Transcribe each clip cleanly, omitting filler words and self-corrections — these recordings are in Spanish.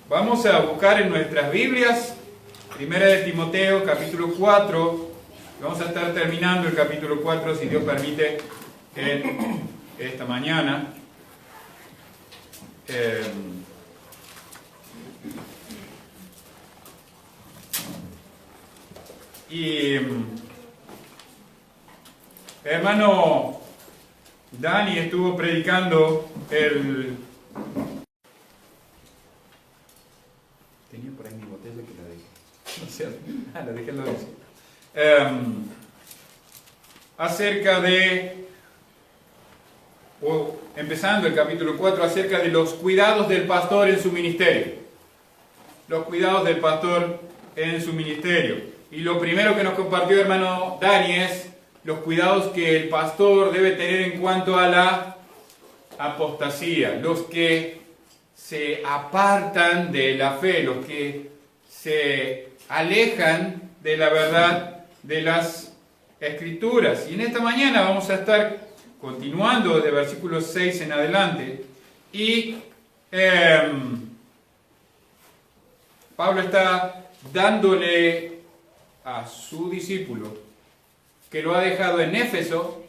Vamos a buscar en nuestras Biblias, Primera de Timoteo, capítulo 4. Vamos a estar terminando el capítulo 4, si Dios permite, en esta mañana. Hermano Dani estuvo predicando tenía por ahí mi botella que la dejé. No sé, la dejé en la derecha. Acerca de, empezando el capítulo 4, acerca de los cuidados del pastor en su ministerio. Los cuidados del pastor en su ministerio. Y lo primero que nos compartió hermano Dani es los cuidados que el pastor debe tener en cuanto a la apostasía. Los que se apartan de la fe, los que se alejan de la verdad de las Escrituras. Y en esta mañana vamos a estar continuando de versículos 6 en adelante. Y Pablo está dándole a su discípulo, que lo ha dejado en Éfeso,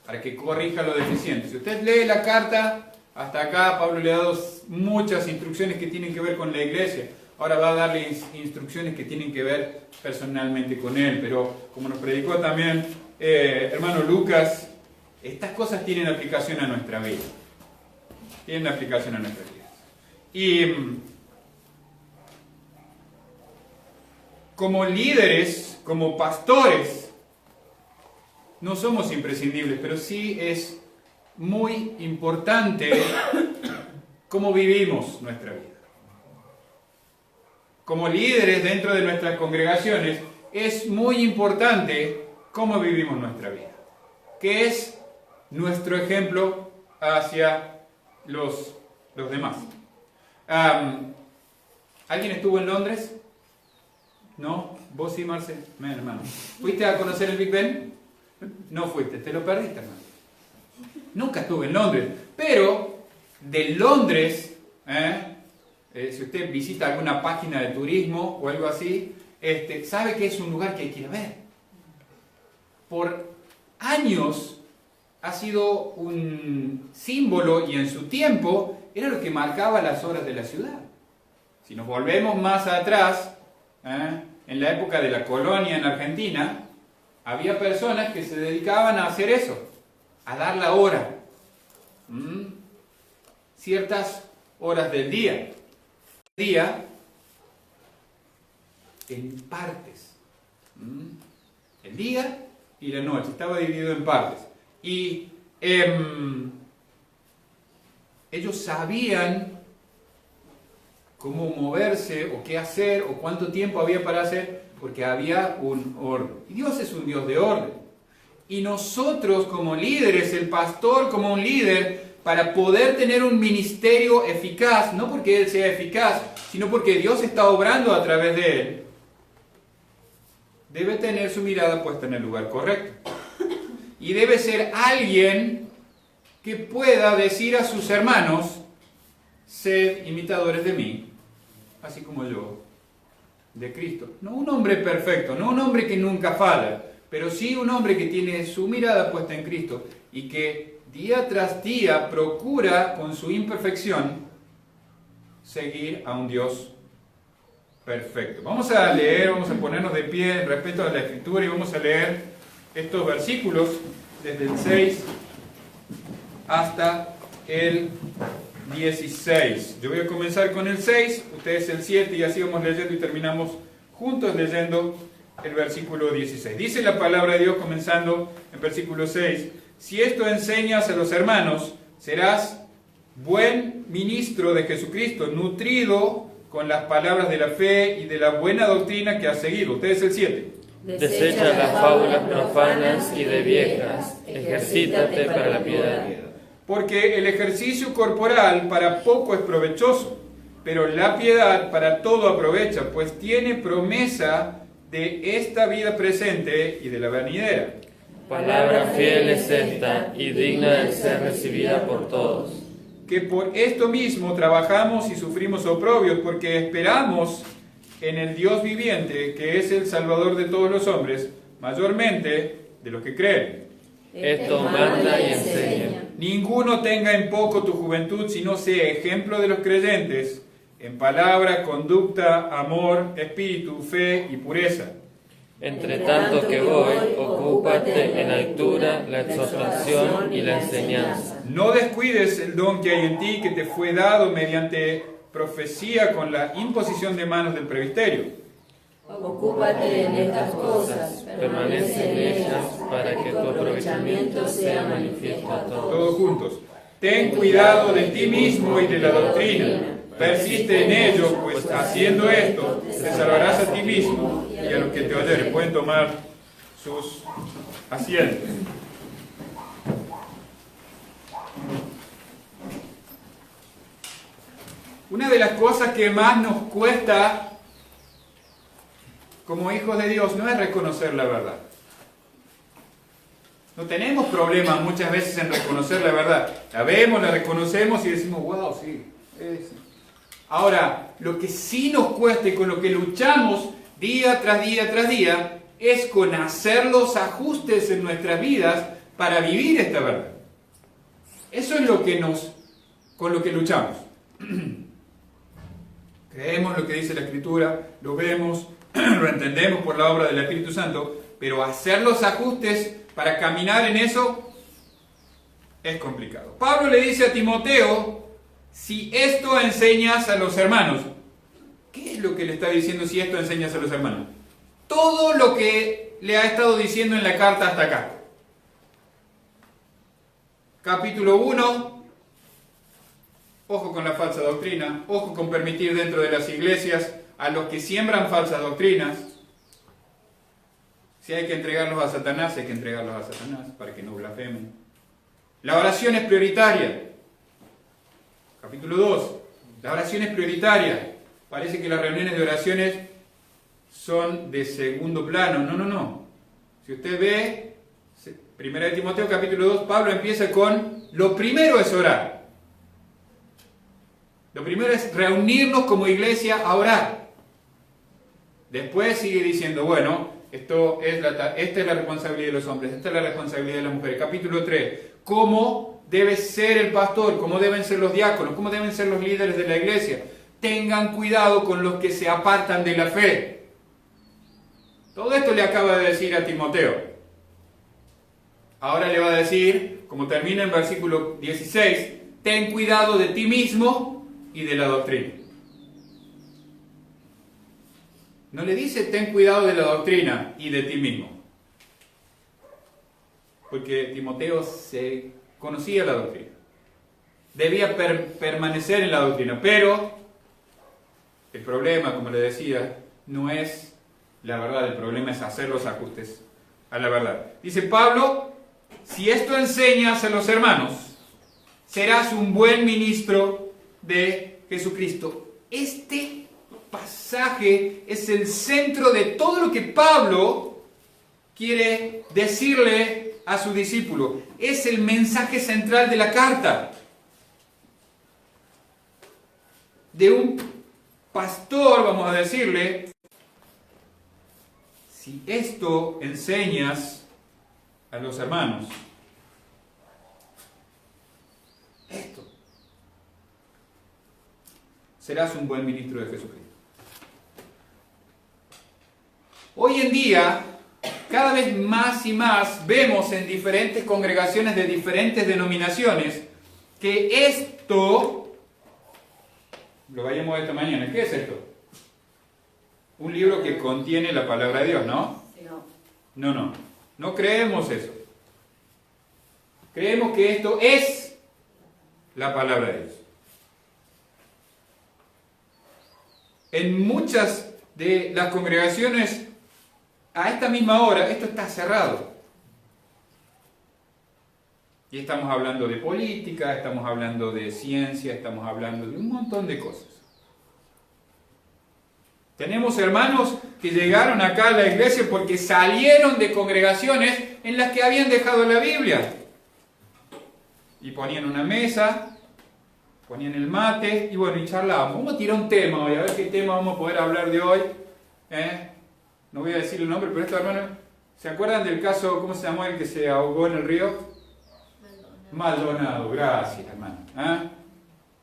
para que corrija lo deficiente. Si usted lee la carta, hasta acá Pablo le ha dado muchas instrucciones que tienen que ver con la iglesia. Ahora va a darle instrucciones que tienen que ver personalmente con él. Pero como nos predicó también hermano Lucas, estas cosas tienen aplicación a nuestra vida. Tienen aplicación a nuestra vida. Y como líderes, como pastores, no somos imprescindibles, pero sí es muy importante cómo vivimos nuestra vida. Como líderes dentro de nuestras congregaciones, es muy importante cómo vivimos nuestra vida, que es nuestro ejemplo hacia los demás. ¿Alguien estuvo en Londres? ¿No? ¿Vos sí, Marcel? Hermano. ¿Fuiste a conocer el Big Ben? No fuiste, te lo perdiste, hermano. Nunca estuve en Londres, pero de Londres, si usted visita alguna página de turismo o algo así, sabe que es un lugar que hay que ir a ver. Por años ha sido un símbolo y en su tiempo era lo que marcaba las horas de la ciudad. Si nos volvemos más atrás, en la época de la colonia en Argentina, había personas que se dedicaban a hacer eso, a dar la hora. Ciertas horas del día. En partes. El día y la noche. Estaba dividido en partes. Y ellos sabían cómo moverse o qué hacer o cuánto tiempo había para hacer, porque había un orden. Y Dios es un Dios de orden. Y nosotros como líderes, el pastor como un líder, para poder tener un ministerio eficaz, no porque él sea eficaz, sino porque Dios está obrando a través de él, debe tener su mirada puesta en el lugar correcto. Y debe ser alguien que pueda decir a sus hermanos: sed imitadores de mí, así como yo de Cristo. No un hombre perfecto, no un hombre que nunca falla, pero sí un hombre que tiene su mirada puesta en Cristo y que día tras día procura con su imperfección seguir a un Dios perfecto. Vamos a leer, vamos a ponernos de pie en respeto a la Escritura y vamos a leer estos versículos desde el 6 hasta el 16. Yo voy a comenzar con el 6, ustedes el 7 y así vamos leyendo y terminamos juntos leyendo el versículo 16. Dice la palabra de Dios comenzando en versículo 6: si esto enseñas a los hermanos, serás buen ministro de Jesucristo, nutrido con las palabras de la fe y de la buena doctrina que has seguido. Ustedes el 7. Desecha las fábulas profanas y de viejas, ejercítate para la piedad. Porque el ejercicio corporal para poco es provechoso, pero la piedad para todo aprovecha, pues tiene promesa de esta vida presente y de la venidera. Palabra fiel es esta y digna de ser recibida por todos. que por esto mismo trabajamos y sufrimos oprobios, porque esperamos en el Dios viviente, que es el Salvador de todos los hombres, mayormente de los que creen. Esto manda y enseña. Ninguno tenga en poco tu juventud, sino sea ejemplo de los creyentes, en palabra, conducta, amor, espíritu, fe y pureza. Entre tanto que voy, ocúpate en la lectura, la exhortación y la enseñanza. No descuides el don que hay en ti, que te fue dado mediante profecía con la imposición de manos del presbiterio. Ocúpate en estas cosas, Permanece en ellas para que tu aprovechamiento sea manifiesto a todos. Todos juntos. Ten cuidado de ti mismo y de la doctrina. Persiste en ello, pues haciendo esto te salvarás a ti mismo y a los que te oyeren. Pueden tomar sus asientos. Una de las cosas que más nos cuesta como hijos de Dios no es reconocer la verdad. No tenemos problemas muchas veces en reconocer la verdad. La vemos, la reconocemos y decimos, wow, sí. Ahora, lo que sí nos cuesta y con lo que luchamos día tras día tras día es con hacer los ajustes en nuestras vidas para vivir esta verdad. Eso es con lo que luchamos. Creemos lo que dice la Escritura, lo vemos, lo entendemos por la obra del Espíritu Santo, pero hacer los ajustes para caminar en eso es complicado. Pablo le dice a Timoteo, si esto enseñas a los hermanos, ¿qué es lo que le está diciendo si esto enseñas a los hermanos? Todo lo que le ha estado diciendo en la carta hasta acá. Capítulo 1, ojo con la falsa doctrina, ojo con permitir dentro de las iglesias a los que siembran falsas doctrinas. Si hay que entregarlos a Satanás, hay que entregarlos a Satanás para que no blasfemen. La oración es prioritaria. Capítulo 2. La oración es prioritaria. Parece que las reuniones de oraciones son de segundo plano. No. Si usted ve, 1 de Timoteo capítulo 2, Pablo empieza con, lo primero es orar. Lo primero es reunirnos como iglesia a orar. Después sigue diciendo, bueno, esta es la responsabilidad de los hombres, esta es la responsabilidad de las mujeres. Capítulo 3, cómo debe ser el pastor, cómo deben ser los diáconos, cómo deben ser los líderes de la iglesia. Tengan cuidado con los que se apartan de la fe. Todo esto le acaba de decir a Timoteo. Ahora le va a decir, como termina en versículo 16, ten cuidado de ti mismo y de la doctrina. No le dice ten cuidado de la doctrina y de ti mismo. Porque Timoteo se conocía la doctrina. Debía permanecer en la doctrina. Pero el problema, como le decía, no es la verdad. El problema es hacer los ajustes a la verdad. Dice Pablo, si esto enseñas a los hermanos, serás un buen ministro de Jesucristo. Este pasaje es el centro de todo lo que Pablo quiere decirle a su discípulo. Es el mensaje central de la carta. De un pastor, vamos a decirle, si esto enseñas a los hermanos, esto, serás un buen ministro de Jesucristo. Hoy en día, cada vez más y más vemos en diferentes congregaciones de diferentes denominaciones que esto, lo vayamos esta mañana, ¿qué es esto? Un libro que contiene la palabra de Dios, ¿no? No creemos eso. Creemos que esto es la palabra de Dios. En muchas de las congregaciones, a esta misma hora, esto está cerrado. Y estamos hablando de política, estamos hablando de ciencia, estamos hablando de un montón de cosas. Tenemos hermanos que llegaron acá a la iglesia porque salieron de congregaciones en las que habían dejado la Biblia. Y ponían una mesa ponían el mate y bueno, y charlábamos. Vamos a tirar un tema hoy, a ver qué tema vamos a poder hablar de hoy. No voy a decir el nombre, pero estos hermanos, ¿se acuerdan del caso, cómo se llamó el que se ahogó en el río? Maldonado, gracias hermano.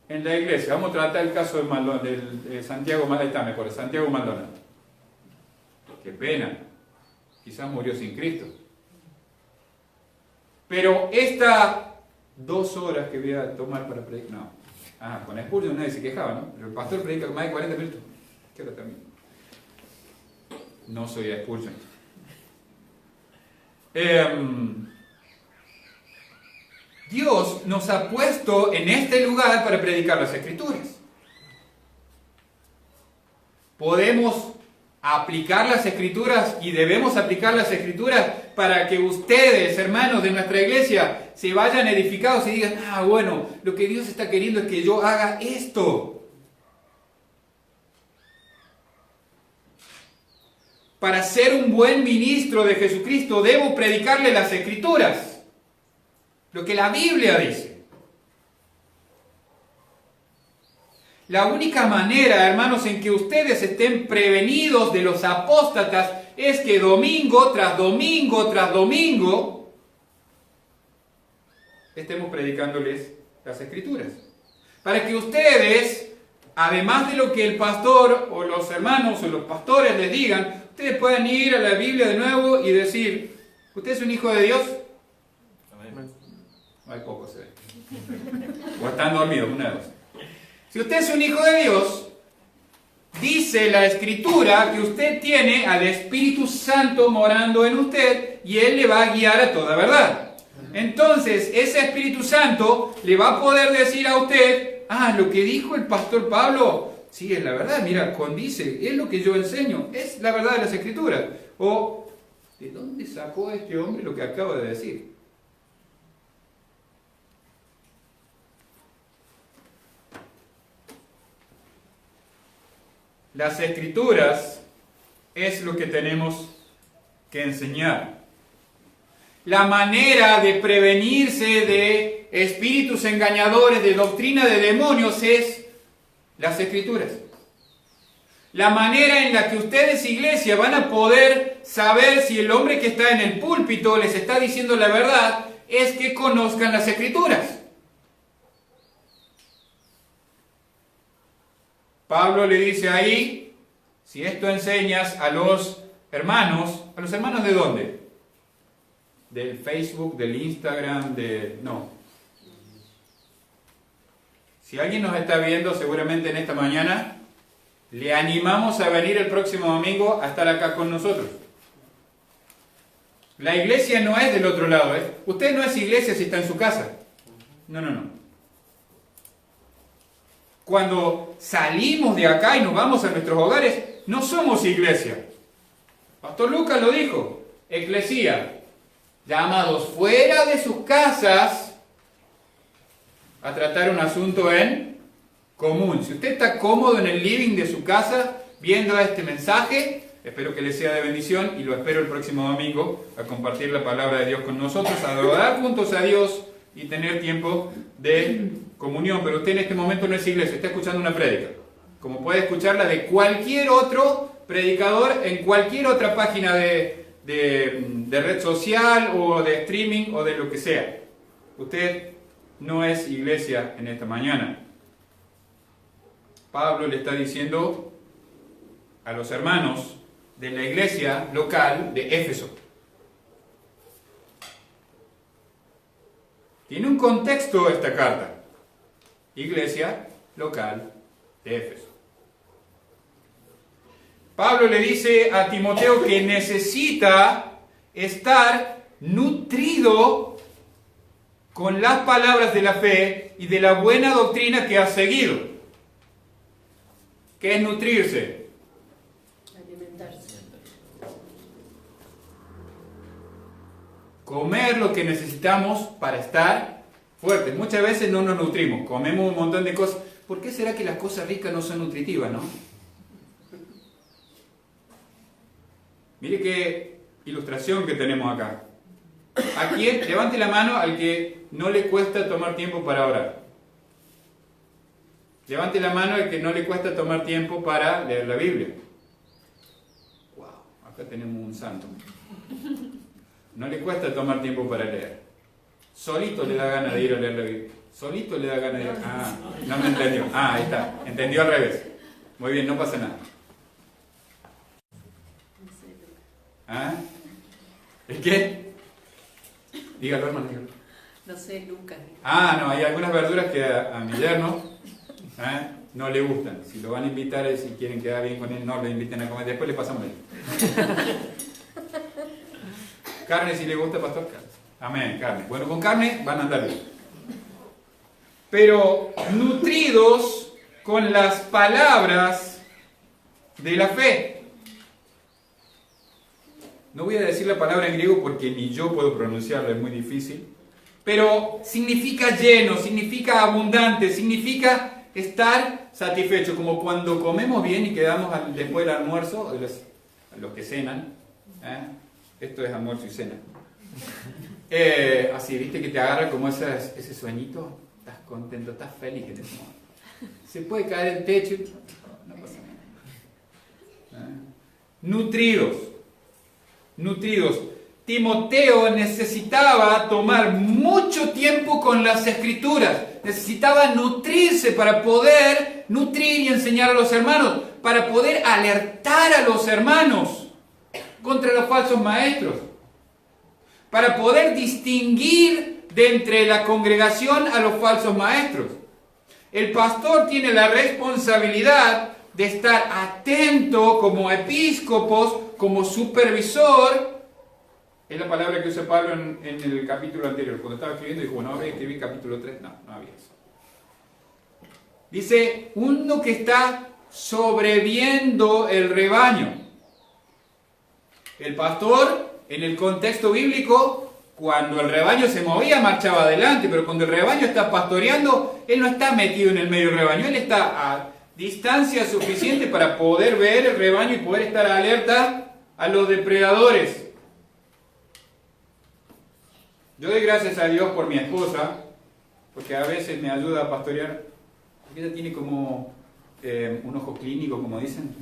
En la iglesia, vamos a tratar el caso de Santiago, ahí está mejor, Santiago Maldonado. Qué pena, quizás murió sin Cristo. Pero estas 2 horas que voy a tomar para predicar, no. Con Spurgeon nadie se quejaba, ¿no? Pero el pastor predica más de 40 minutos. ¿Qué hora también? No soy Spurgeon. Dios nos ha puesto en este lugar para predicar las Escrituras. Podemos aplicar las Escrituras y debemos aplicar las Escrituras para que ustedes, hermanos de nuestra iglesia, se vayan edificados y digan, bueno, lo que Dios está queriendo es que yo haga esto. Para ser un buen ministro de Jesucristo, debo predicarle las Escrituras. Lo que la Biblia dice. La única manera, hermanos, en que ustedes estén prevenidos de los apóstatas es que domingo tras domingo tras domingo estemos predicándoles las Escrituras. Para que ustedes, además de lo que el pastor o los hermanos o los pastores les digan, ustedes puedan ir a la Biblia de nuevo y decir, ¿usted es un hijo de Dios? Hay poco se ve. O están dormidos, una de dos. Si usted es un hijo de Dios, dice la Escritura que usted tiene al Espíritu Santo morando en usted y Él le va a guiar a toda verdad. Entonces, ese Espíritu Santo le va a poder decir a usted, lo que dijo el pastor Pablo, sí, es la verdad, mira, condice, es lo que yo enseño, es la verdad de las Escrituras. O, ¿de dónde sacó este hombre lo que acaba de decir? Las Escrituras es lo que tenemos que enseñar. La manera de prevenirse de espíritus engañadores, de doctrina de demonios, es las Escrituras. La manera en la que ustedes, iglesia, van a poder saber si el hombre que está en el púlpito les está diciendo la verdad, es que conozcan las Escrituras. Pablo le dice ahí, si esto enseñas a los hermanos ¿de dónde? Del Facebook, del Instagram, no. Si alguien nos está viendo seguramente en esta mañana, le animamos a venir el próximo domingo a estar acá con nosotros. La iglesia no es del otro lado, ¿eh? Usted no es iglesia si está en su casa. No. Cuando salimos de acá y nos vamos a nuestros hogares, no somos iglesia. Pastor Lucas lo dijo, eclesía, llamados fuera de sus casas a tratar un asunto en común. Si usted está cómodo en el living de su casa viendo este mensaje, espero que le sea de bendición y lo espero el próximo domingo a compartir la palabra de Dios con nosotros, a adorar juntos a Dios y tener tiempo de comunión. Pero usted en este momento no es iglesia, está escuchando una prédica, como puede escucharla de cualquier otro predicador en cualquier otra página de red social o de streaming o de lo que sea. Usted no es iglesia en esta mañana. Pablo le está diciendo a los hermanos de la iglesia local de Éfeso. Tiene un contexto esta carta. Iglesia local de Éfeso. Pablo le dice a Timoteo que necesita estar nutrido con las palabras de la fe y de la buena doctrina que ha seguido. ¿Qué es nutrirse? Alimentarse. Comer lo que necesitamos para estar fuertes. Muchas veces no nos nutrimos, comemos un montón de cosas. ¿Por qué será que las cosas ricas no son nutritivas, no? Mire qué ilustración que tenemos acá. ¿A quién? Levante la mano al que no le cuesta tomar tiempo para orar. Levante la mano el que no le cuesta tomar tiempo para leer la Biblia. Wow, acá tenemos un santo. No le cuesta tomar tiempo para leer. Solito le da ganas de ir a leer la Biblia. Solito le da ganas de ir. Ah, no me entendió. Ah, ahí está. Entendió al revés. Muy bien, no pasa nada. ¿Ah? ¿El qué? Dígalo, hermano, dígalo. No sé, Lucas. Ah, no, hay algunas verduras que a mi yerno no le gustan. Si lo van a invitar y si quieren quedar bien con él, no lo inviten a comer. Después le pasamos la carne si le gusta, pastor. Amén, carne. Bueno, con carne van a andar bien. Pero nutridos con las palabras de la fe. No voy a decir la palabra en griego porque ni yo puedo pronunciarla, es muy difícil. Pero significa lleno, significa abundante, significa estar satisfecho. Como cuando comemos bien y quedamos después del almuerzo, los que cenan. Esto es almuerzo y cena. Así, viste que te agarra como ese sueñito. Estás contento, estás feliz. Se puede caer el techo. No pasa nada. Nutridos. Timoteo necesitaba tomar mucho tiempo con las Escrituras. Necesitaba nutrirse para poder nutrir y enseñar a los hermanos. Para poder alertar a los hermanos contra los falsos maestros. Para poder distinguir de entre la congregación a los falsos maestros. El pastor tiene la responsabilidad de estar atento como episcopos, como supervisor. Es la palabra que usa Pablo en el capítulo anterior. Cuando estaba escribiendo dijo, bueno, ahora escribí capítulo 3. No había eso. Dice, uno que está sobreviendo el rebaño. El pastor, en el contexto bíblico, cuando el rebaño se movía, marchaba adelante, pero cuando el rebaño está pastoreando, él no está metido en el medio del rebaño, él está a distancia suficiente para poder ver el rebaño y poder estar alerta a los depredadores. Yo doy gracias a Dios por mi esposa, porque a veces me ayuda a pastorear, porque ella tiene como un ojo clínico, como dicen,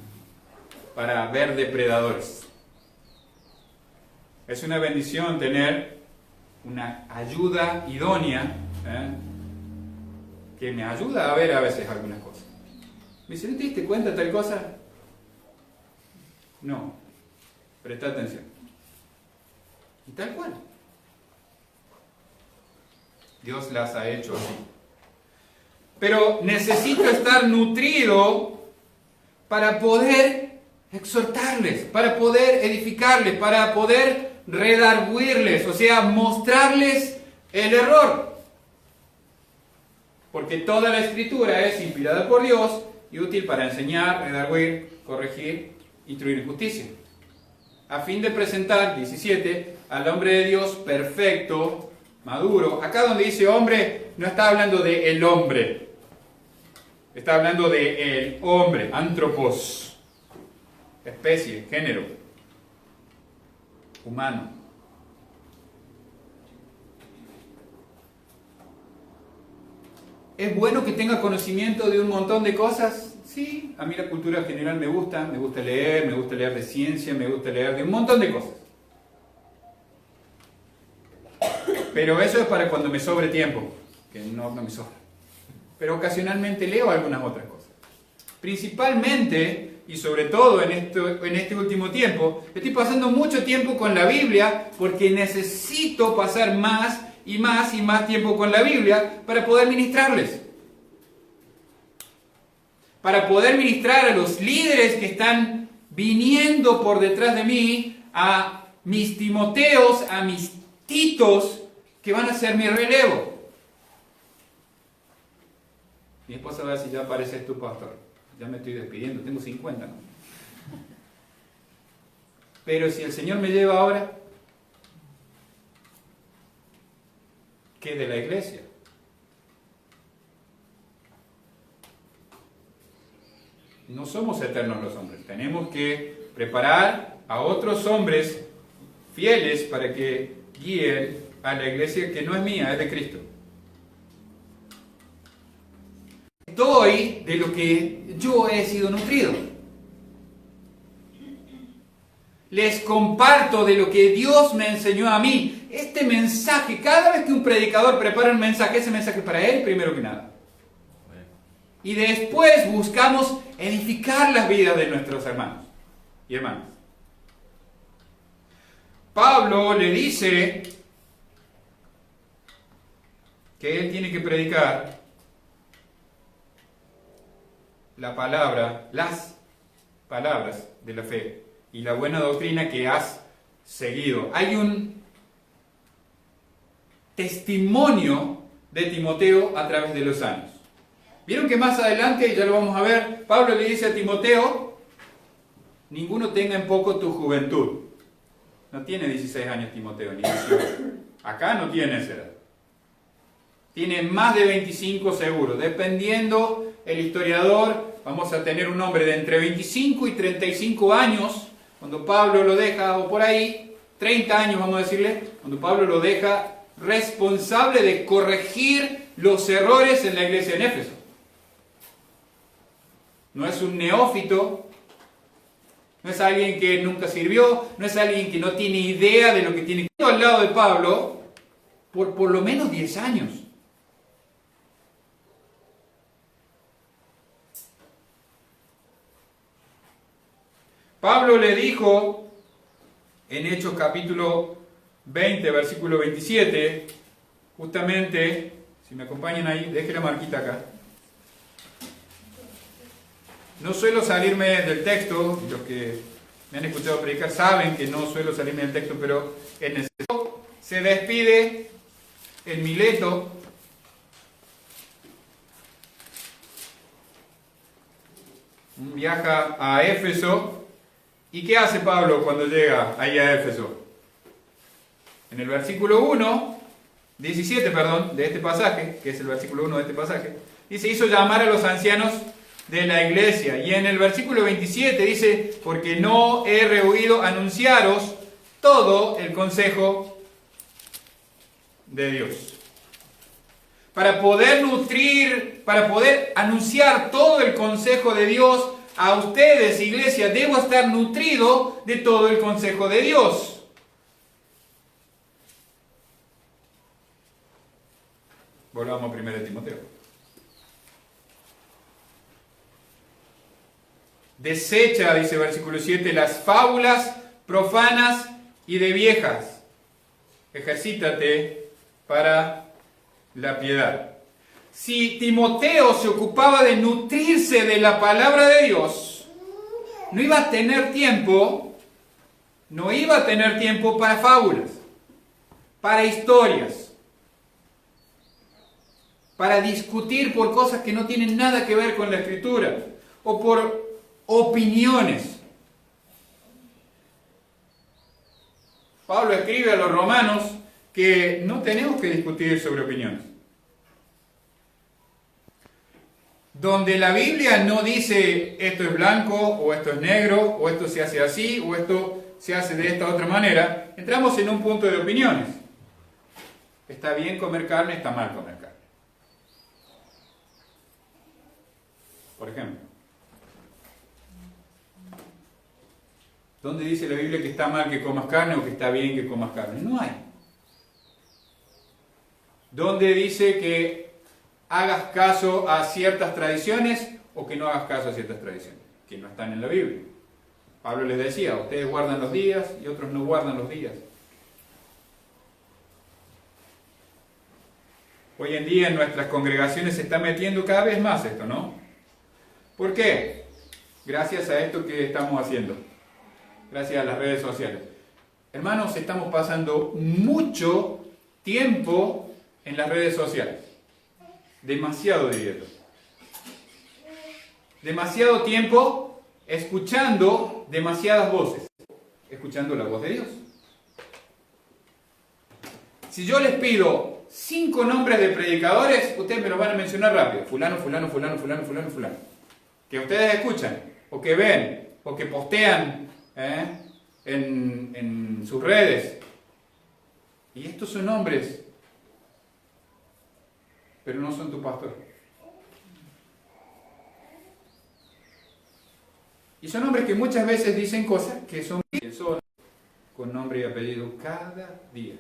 para ver depredadores. Es una bendición tener una ayuda idónea que me ayuda a ver a veces algunas cosas. Me dice, ¿no te diste cuenta de tal cosa? No, presta atención. Y tal cual. Dios las ha hecho así. Pero necesito estar nutrido para poder exhortarles, para poder edificarles, para poder redarguirles, o sea, mostrarles el error. Porque toda la Escritura es inspirada por Dios y útil para enseñar, redarguir, corregir, instruir en justicia. A fin de presentar, 17, al hombre de Dios perfecto, maduro. Acá donde dice hombre, no está hablando de el hombre. Está hablando de el hombre, antropos, especie, género, humano. ¿Es bueno que tenga conocimiento de un montón de cosas? Sí, a mí la cultura general me gusta leer de ciencia, me gusta leer de un montón de cosas. Pero eso es para cuando me sobre tiempo, que no me sobra. Pero ocasionalmente leo algunas otras cosas. Principalmente, y sobre todo en este último tiempo, estoy pasando mucho tiempo con la Biblia porque necesito pasar más y más y más tiempo con la Biblia para poder ministrarles. Para poder ministrar a los líderes que están viniendo por detrás de mí, a mis Timoteos, a mis Titos, que van a ser mi relevo. Mi esposa va a decir, ya pareces tu pastor. Ya me estoy despidiendo, tengo 50, ¿no? Pero si el Señor me lleva ahora, ¿qué de la iglesia? No somos eternos los hombres. Tenemos que preparar a otros hombres fieles para que guíen a la iglesia que no es mía, es de Cristo. doy de lo que yo he sido nutrido. Les comparto de lo que Dios me enseñó a mí. Este mensaje, cada vez que un predicador prepara un mensaje, ese mensaje es para él primero que nada. Y después buscamos edificar las vidas de nuestros hermanos y hermanas. Pablo le dice que él tiene que predicar la palabra, las palabras de la fe y la buena doctrina que has seguido. Hay un testimonio de Timoteo a través de los años. Vieron que más adelante, ya lo vamos a ver, Pablo le dice a Timoteo, ninguno tenga en poco tu juventud. No tiene 16 años Timoteo, ni 18. Acá no tiene esa edad. Tiene más de 25 seguro. Dependiendo el historiador, vamos a tener un hombre de entre 25 y 35 años, cuando Pablo lo deja, o por ahí, 30 años vamos a decirle, cuando Pablo lo deja responsable de corregir los errores en la iglesia en Éfeso. No es un neófito, no es alguien que nunca sirvió, no es alguien que no tiene idea de lo que tiene que hacer al lado de Pablo por lo menos 10 años. Pablo le dijo en Hechos capítulo 20, versículo 27, justamente, si me acompañan ahí, deje la marquita acá. No suelo salirme del texto, los que me han escuchado predicar saben que no suelo salirme del texto, pero en el texto se despide en Mileto, viaja a Éfeso. ¿Y qué hace Pablo cuando llega ahí a Éfeso? En el versículo 17, de este pasaje, que es el versículo 1 de este pasaje, dice, hizo llamar a los ancianos de la iglesia. Y en el versículo 27 dice, porque no he rehuido anunciaros todo el consejo de Dios. Para poder anunciar todo el consejo de Dios, a ustedes, iglesia, debo estar nutrido de todo el consejo de Dios. Volvamos a 1 Timoteo. Desecha, dice versículo 7, las fábulas profanas y de viejas. Ejercítate para la piedad. Si Timoteo se ocupaba de nutrirse de la palabra de Dios, no iba a tener tiempo para fábulas, para historias, para discutir por cosas que no tienen nada que ver con la Escritura, o por opiniones. Pablo escribe a los romanos que no tenemos que discutir sobre opiniones. Donde la Biblia no dice esto es blanco, o esto es negro, o esto se hace así, o esto se hace de esta otra manera, entramos en un punto de opiniones. ¿Está bien comer carne? ¿Está mal comer carne? Por ejemplo. ¿Dónde dice la Biblia que está mal que comas carne o que está bien que comas carne? No hay. ¿Dónde dice que hagas caso a ciertas tradiciones o que no hagas caso a ciertas tradiciones? Que no están en la Biblia. Pablo les decía, ustedes guardan los días y otros no guardan los días. Hoy en día en nuestras congregaciones se está metiendo cada vez más esto, ¿no? ¿Por qué? Gracias a esto que estamos haciendo. Gracias a las redes sociales. Hermanos, estamos pasando mucho tiempo en las redes sociales. Demasiado, diría yo. Demasiado tiempo escuchando demasiadas voces. Escuchando la voz de Dios. Si yo les pido 5 nombres de predicadores, ustedes me los van a mencionar rápido. Fulano, fulano, fulano, fulano, fulano, fulano. Que ustedes escuchan, o que ven, o que postean en sus redes. Y estos son nombres, pero no son tu pastor. Y son hombres que muchas veces dicen cosas que son con nombre y apellido cada día.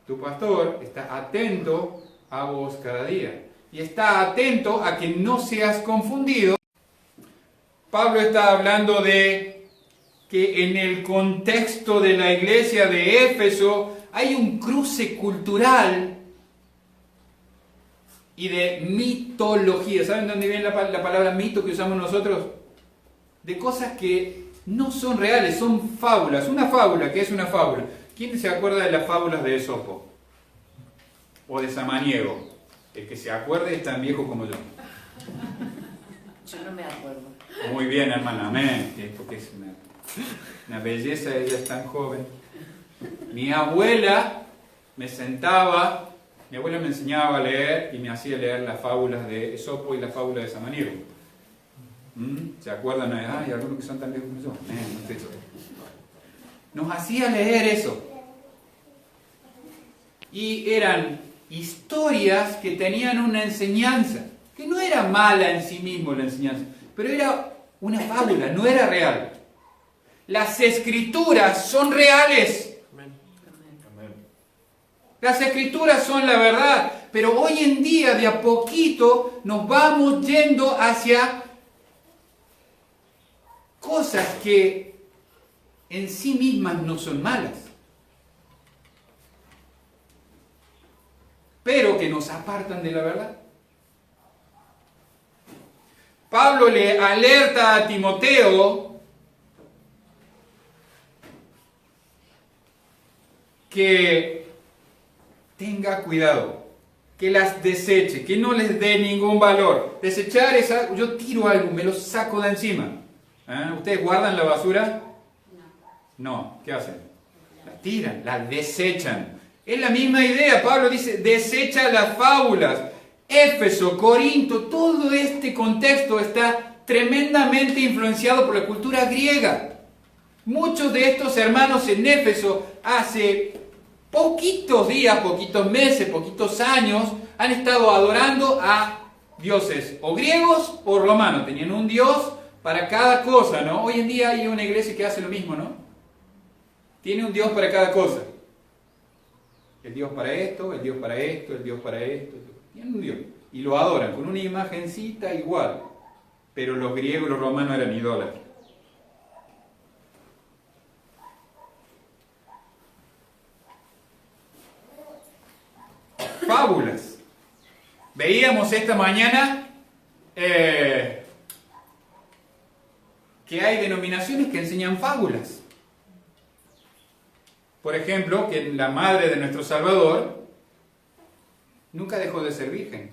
Tu pastor está atento a vos cada día. Y está atento a que no seas confundido. Pablo está hablando de que en el contexto de la iglesia de Éfeso hay un cruce cultural y de mitología. ¿Saben dónde viene la palabra mito que usamos nosotros? De cosas que no son reales, son fábulas. Una fábula, ¿qué es una fábula? ¿Quién se acuerda de las fábulas de Esopo? O de Samaniego. El que se acuerde es tan viejo como yo. Yo no me acuerdo. Muy bien, hermana, amén. Porque es una belleza, ella es tan joven. Mi abuela me enseñaba a leer y me hacía leer las fábulas de Esopo y las fábulas de Samaniego. ¿Se acuerdan? Hay algunos que son tan viejos como yo. Amén, no sé. Nos hacía leer eso. Y eran historias que tenían una enseñanza, que no era mala en sí mismo la enseñanza, pero era una fábula, no era real. Las escrituras son reales. Amén. Las escrituras son la verdad, pero hoy en día de a poquito nos vamos yendo hacia cosas que en sí mismas no son malas, pero que nos apartan de la verdad. Pablo le alerta a Timoteo que tenga cuidado, que las deseche, que no les dé ningún valor. Desechar es algo, yo tiro algo, me lo saco de encima. ¿Ustedes guardan la basura? No. ¿Qué hacen? La tiran, la desechan. Es la misma idea. Pablo dice, desecha las fábulas. Éfeso, Corinto, todo este contexto está tremendamente influenciado por la cultura griega. Muchos de estos hermanos en Éfeso hace poquitos días, poquitos meses, poquitos años han estado adorando a dioses o griegos o romanos. Tenían un dios para cada cosa, ¿no? Hoy en día hay una iglesia que hace lo mismo, ¿no? Tiene un dios para cada cosa. El dios para esto, el dios para esto, el dios para esto. Tienen un dios. Y lo adoran con una imagencita igual. Pero los griegos y los romanos eran idólatras. Fábulas. Veíamos esta mañana que hay denominaciones que enseñan fábulas. Por ejemplo, que la madre de nuestro Salvador nunca dejó de ser virgen.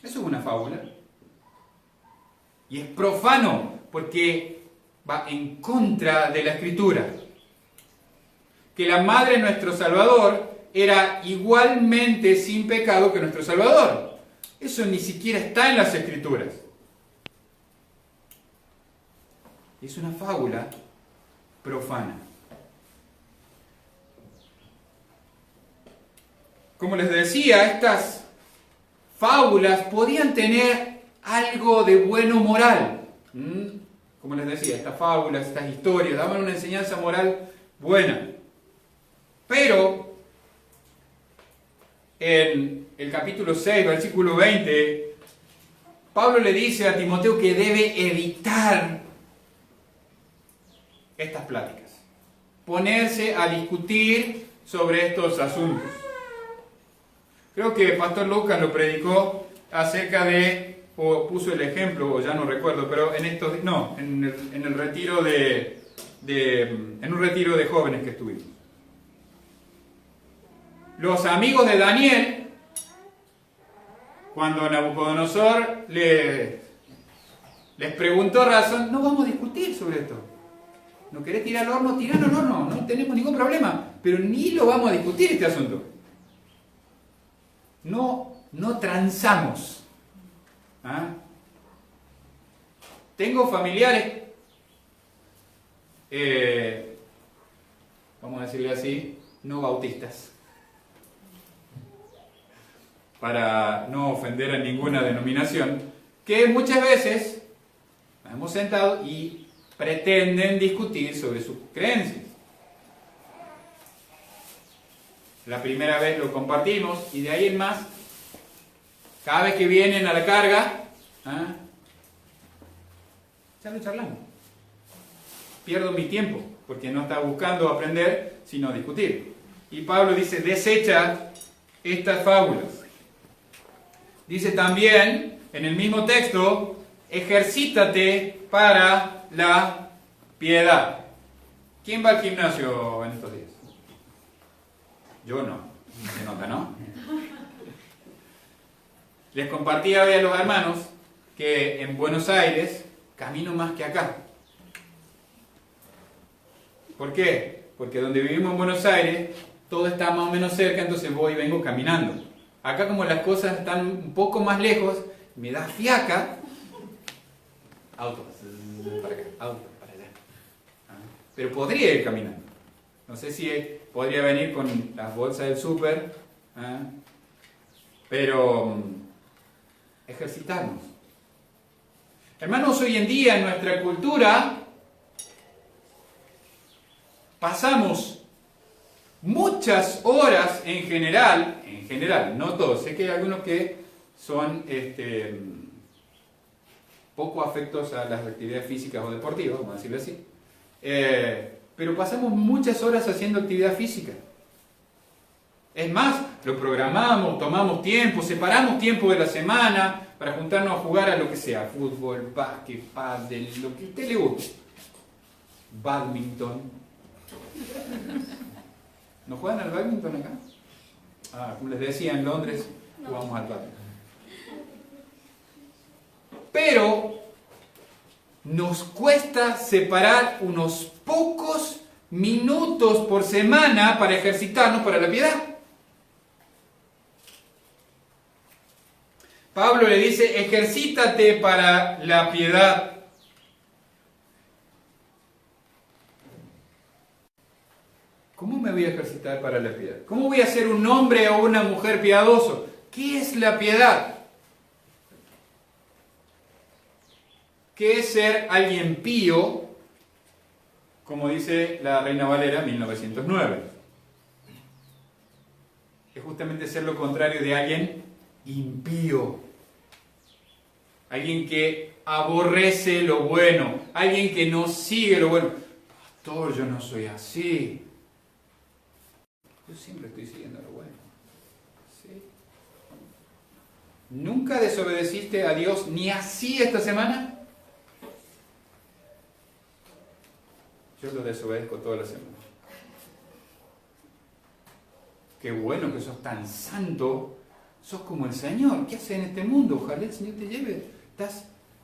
Eso es una fábula. Y es profano porque va en contra de la Escritura. Que la madre de nuestro Salvador era igualmente sin pecado que nuestro Salvador. Eso ni siquiera está en las Escrituras. Es una fábula profana. Como les decía, estas fábulas podían tener algo de bueno moral. Como les decía, estas fábulas, estas historias daban una enseñanza moral buena. Pero en el capítulo 6, versículo 20, Pablo le dice a Timoteo que debe evitar estas pláticas, ponerse a discutir sobre estos asuntos. Creo que el pastor Lucas lo predicó acerca de, o puso el ejemplo, o ya no recuerdo, pero en el retiro en un retiro de jóvenes que estuvimos. Los amigos de Daniel, cuando Nabucodonosor les preguntó razón, no vamos a discutir sobre esto. ¿No querés tirar al horno? Tiralo al horno, no tenemos ningún problema, pero ni lo vamos a discutir este asunto. No transamos. Tengo familiares, vamos a decirle así, no bautistas, para no ofender a ninguna denominación, que muchas veces nos hemos sentado y pretenden discutir sobre sus creencias. La primera vez lo compartimos y de ahí en más, cada vez que vienen a la carga, ya lo charlamos. Pierdo mi tiempo, porque no está buscando aprender, sino discutir. Y Pablo dice, desecha estas fábulas. Dice también, en el mismo texto, ejercítate para la piedad. ¿Quién va al gimnasio en estos días? Yo no. Se nota, ¿no? Les compartía hoy a los hermanos que en Buenos Aires camino más que acá. ¿Por qué? Porque donde vivimos en Buenos Aires todo está más o menos cerca, entonces voy y vengo caminando. Acá como las cosas están un poco más lejos, me da fiaca. Auto para acá, auto para allá. Pero podría ir caminando. No sé si podría venir con las bolsas del súper, pero ejercitarnos. Hermanos, hoy en día en nuestra cultura pasamos muchas horas en general, no todos, sé que hay algunos que son poco afectos a las actividades físicas o deportivas, vamos a decirlo así, pero pasamos muchas horas haciendo actividad física. Es más, lo programamos, tomamos tiempo, separamos tiempo de la semana para juntarnos a jugar a lo que sea, fútbol, básquet, pádel, lo que a usted le guste, badminton. ¿No juegan al badminton acá? Como les decía, en Londres jugamos al badminton. Pero nos cuesta separar unos pocos minutos por semana para ejercitarnos para la piedad. Pablo le dice, ejercítate para la piedad. ¿Cómo me voy a ejercitar para la piedad? ¿Cómo voy a ser un hombre o una mujer piadoso? ¿Qué es la piedad? ¿Qué es ser alguien pío? Como dice la Reina Valera 1909. Es justamente ser lo contrario de alguien impío. Alguien que aborrece lo bueno. Alguien que no sigue lo bueno. Pastor, yo no soy así. Yo siempre estoy siguiendo lo bueno. ¿Sí? ¿Nunca desobedeciste a Dios ni así esta semana? Yo lo desobedezco toda la semana. Qué bueno que sos tan santo. Sos como el Señor. ¿Qué haces en este mundo? Ojalá el Señor te lleve.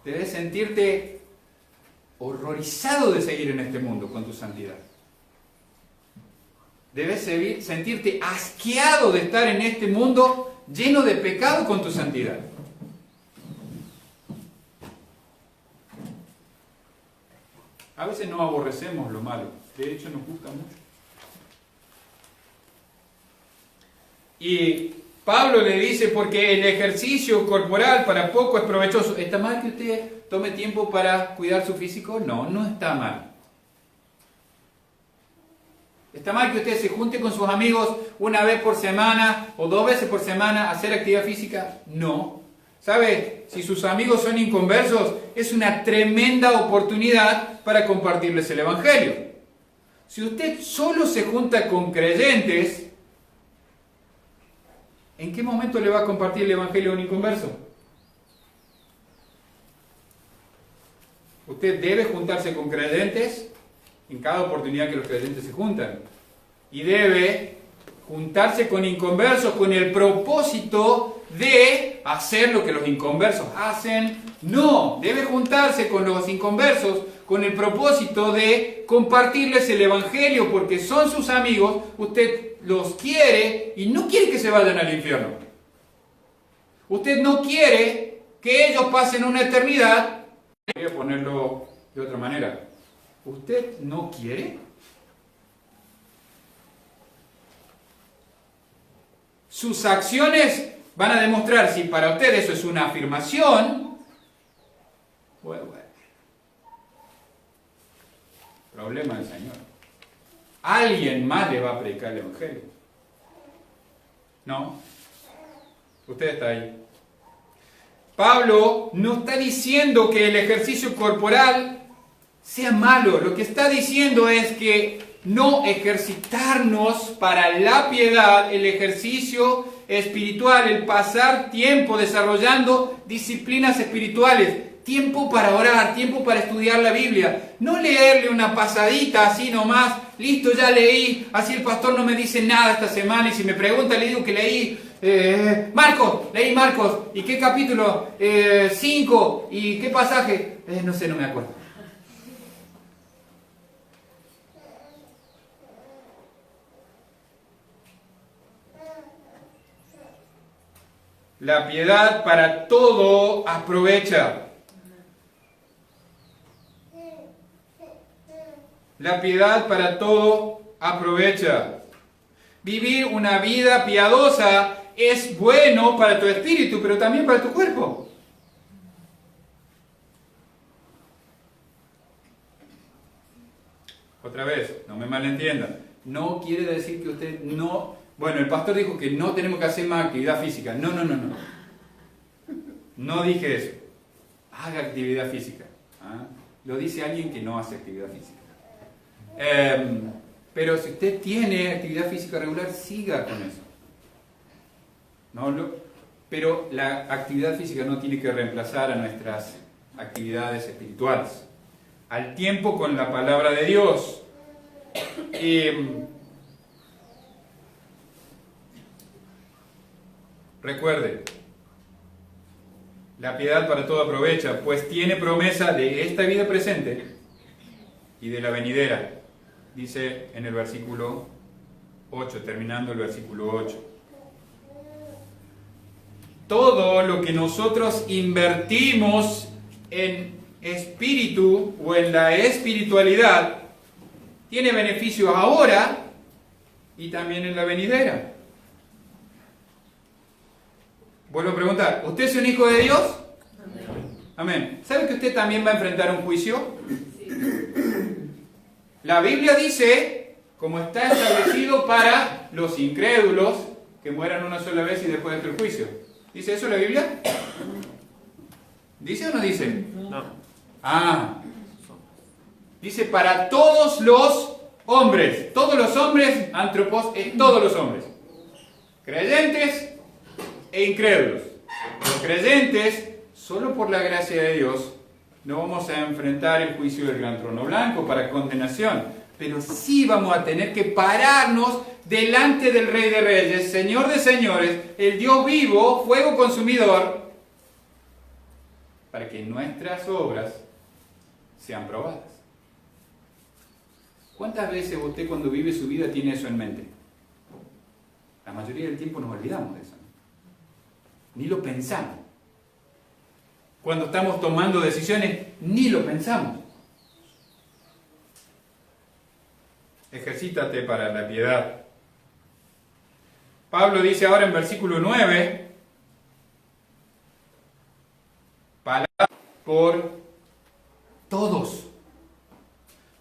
Debes sentirte horrorizado de seguir en este mundo con tu santidad. Debes sentirte asqueado de estar en este mundo lleno de pecado con tu santidad. A veces no aborrecemos lo malo. De hecho, nos gusta mucho. Y Pablo le dice, porque el ejercicio corporal para poco es provechoso. ¿Está mal que usted tome tiempo para cuidar su físico? No, no está mal. ¿Está mal que usted se junte con sus amigos una vez por semana o 2 veces por semana a hacer actividad física? No. ¿Sabe? Si sus amigos son inconversos, es una tremenda oportunidad para compartirles el Evangelio. Si usted solo se junta con creyentes, ¿en qué momento le va a compartir el Evangelio a un inconverso? Usted debe juntarse con creyentes en cada oportunidad que los creyentes se juntan. Y debe juntarse con inconversos con el propósito de hacer lo que los inconversos hacen. No, debe juntarse con los inconversos con el propósito de compartirles el Evangelio, porque son sus amigos, usted los quiere y no quiere que se vayan al infierno. Usted no quiere que ellos pasen una eternidad. Voy a ponerlo de otra manera. ¿Usted no quiere? Sus acciones van a demostrar si para usted eso es una afirmación Problema del Señor. Alguien más le va a predicar el Evangelio. ¿No? Usted está ahí. Pablo no está diciendo que el ejercicio corporal sea malo. Lo que está diciendo es que no ejercitarnos para la piedad, el ejercicio espiritual, el pasar tiempo desarrollando disciplinas espirituales, tiempo para orar, tiempo para estudiar la Biblia, no leerle una pasadita así nomás, listo, ya leí, así el pastor no me dice nada esta semana y si me pregunta le digo que leí leí Marcos, ¿y qué capítulo? 5, ¿y qué pasaje? No sé, no me acuerdo. La piedad para todo aprovecha. La piedad para todo aprovecha. Vivir una vida piadosa es bueno para tu espíritu, pero también para tu cuerpo. Otra vez, no me malentiendan. No quiere decir que usted no... Bueno, el pastor dijo que no tenemos que hacer más actividad física. No. No dije eso. Haga actividad física. ¿Ah? Lo dice alguien que no hace actividad física. Pero si usted tiene actividad física regular, siga con eso. Pero la actividad física no tiene que reemplazar a nuestras actividades espirituales. Al tiempo con la palabra de Dios. Recuerde, la piedad para todo aprovecha, pues tiene promesa de esta vida presente y de la venidera. Dice en el versículo 8, terminando el versículo 8. Todo lo que nosotros invertimos en espíritu o en la espiritualidad tiene beneficio ahora y también en la venidera. Vuelvo a preguntar, ¿usted es un hijo de Dios? Amén. ¿Sabe que usted también va a enfrentar un juicio? La Biblia dice, como está establecido para los incrédulos, que mueran una sola vez y después del juicio. ¿Dice eso la Biblia? ¿Dice o no dice? No. Dice para todos los hombres. Todos los hombres, antropos, todos los hombres. Creyentes e incrédulos. Los creyentes, solo por la gracia de Dios, no vamos a enfrentar el juicio del gran trono blanco para condenación, pero sí vamos a tener que pararnos delante del Rey de Reyes, Señor de Señores, el Dios vivo, fuego consumidor, para que nuestras obras sean probadas. ¿Cuántas veces usted cuando vive su vida tiene eso en mente? La mayoría del tiempo nos olvidamos de eso. Ni lo pensamos. Cuando estamos tomando decisiones, ni lo pensamos. Ejercítate para la piedad. Pablo dice ahora en versículo 9, palabra por todos.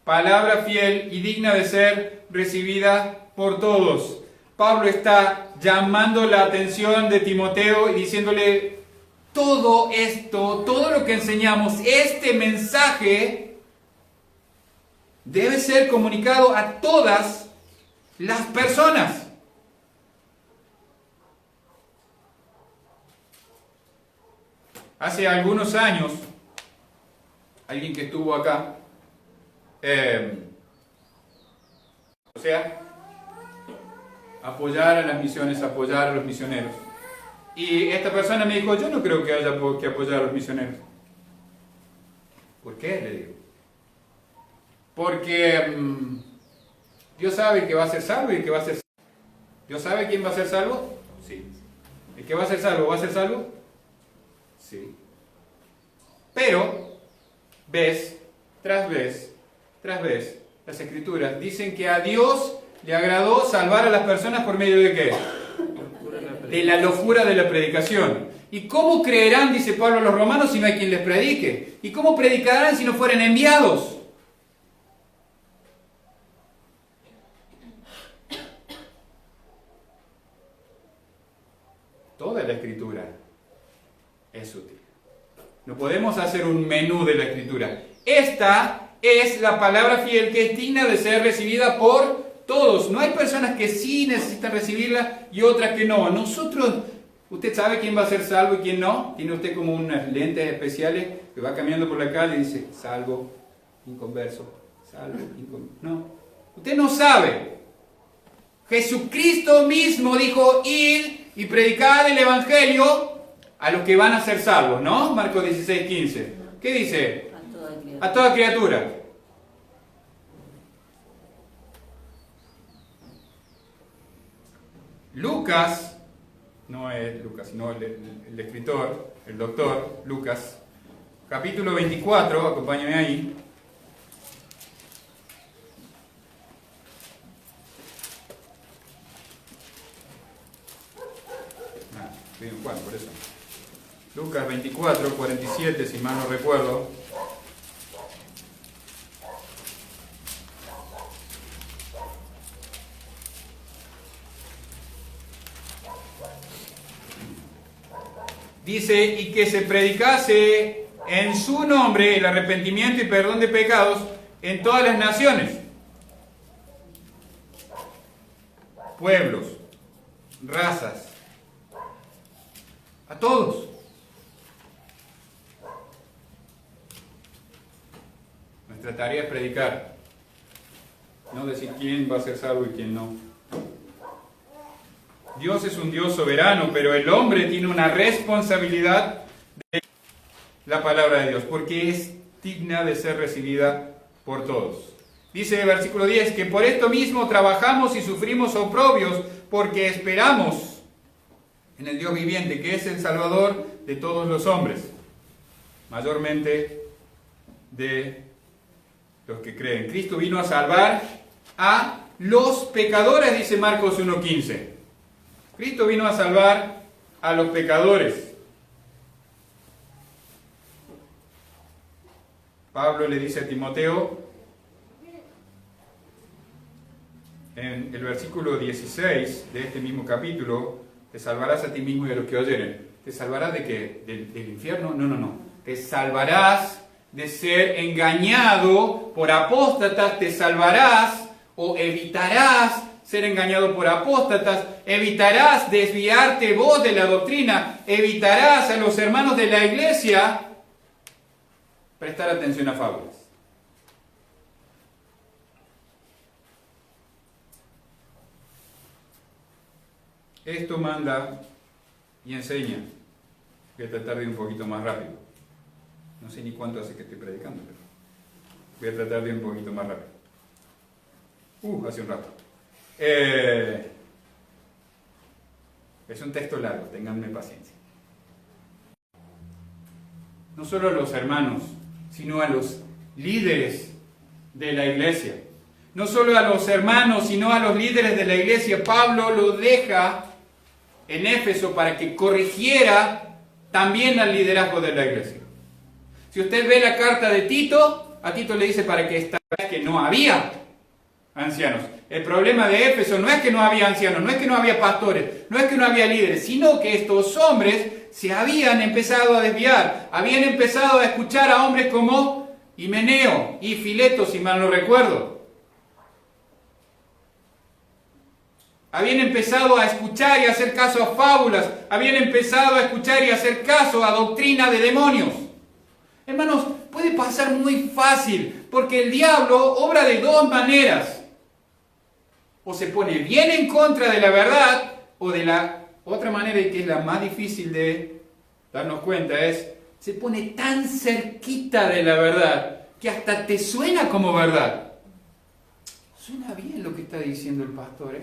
Palabra fiel y digna de ser recibida por todos. Pablo está llamando la atención de Timoteo y diciéndole, todo esto, todo lo que enseñamos, este mensaje debe ser comunicado a todas las personas. Hace algunos años, alguien que estuvo acá, apoyar a las misiones, apoyar a los misioneros. Y esta persona me dijo, yo no creo que haya que apoyar a los misioneros. ¿Por qué? Le digo. Porque Dios sabe que va a ser salvo y que va a ser salvo. ¿Dios sabe quién va a ser salvo? Sí. ¿El que va a ser salvo va a ser salvo? Sí. Pero, vez tras vez, las Escrituras dicen que a Dios le agradó salvar a las personas por medio de ¿qué? De la locura de la predicación. ¿Y cómo creerán, dice Pablo a los romanos, si no hay quien les predique? ¿Y cómo predicarán si no fueren enviados? Toda la Escritura es útil. No podemos hacer un menú de la Escritura. Esta es la palabra fiel que es digna de ser recibida por todos. No hay personas que sí necesitan recibirla y otras que no. Nosotros, usted sabe quién va a ser salvo y quién no. Tiene usted como unas lentes especiales que va caminando por la calle y dice, salvo, inconverso, salvo, inconverso. No, usted no sabe. Jesucristo mismo dijo, id y predicad el Evangelio a los que van a ser salvos, ¿no? Marcos 16:15. ¿Qué dice? A toda criatura. Lucas, no es Lucas, sino el escritor, el doctor Lucas, capítulo 24, acompáñame ahí. Estoy en Juan, por eso. Lucas 24, 47, si mal no recuerdo. Dice, y que se predicase en su nombre el arrepentimiento y perdón de pecados en todas las naciones, pueblos, razas, a todos. Nuestra tarea es predicar, no decir quién va a ser salvo y quién no. Dios es un Dios soberano, pero el hombre tiene una responsabilidad de la palabra de Dios, porque es digna de ser recibida por todos. Dice el versículo 10, que por esto mismo trabajamos y sufrimos oprobios, porque esperamos en el Dios viviente, que es el Salvador de todos los hombres, mayormente de los que creen. Cristo vino a salvar a los pecadores, dice Marcos 1:15. Cristo vino a salvar a los pecadores. Pablo le dice a Timoteo, en el versículo 16 de este mismo capítulo, te salvarás a ti mismo y a los que oyeren. ¿Te salvarás de qué? ¿Del infierno? No. Te salvarás de ser engañado por apóstatas, te salvarás o evitarás ser engañado por apóstatas, evitarás desviarte vos de la doctrina, evitarás a los hermanos de la iglesia prestar atención a fábulas. Esto manda y enseña. Voy a tratar de ir un poquito más rápido. No sé ni cuánto hace que estoy predicando, pero voy a tratar de ir un poquito más rápido. Hace un rato. Es un texto largo, ténganme paciencia. No solo a los hermanos, sino a los líderes de la iglesia. No solo a los hermanos, sino a los líderes de la iglesia. Pablo lo deja en Éfeso para que corrigiera también al liderazgo de la iglesia. Si usted ve la carta de Tito, a Tito le dice para que esta vez que no había ancianos. El problema de Éfeso no es que no había ancianos, no es que no había pastores, no es que no había líderes, sino que estos hombres se habían empezado a desviar, habían empezado a escuchar a hombres como Himeneo y Fileto, si mal no recuerdo. Habían empezado a escuchar y a hacer caso a fábulas, habían empezado a escuchar y a hacer caso a doctrina de demonios. Hermanos, puede pasar muy fácil, porque el diablo obra de dos maneras. O se pone bien en contra de la verdad, o de la otra manera, y que es la más difícil de darnos cuenta, es se pone tan cerquita de la verdad que hasta te suena como verdad. Suena bien lo que está diciendo el pastor, ¿eh?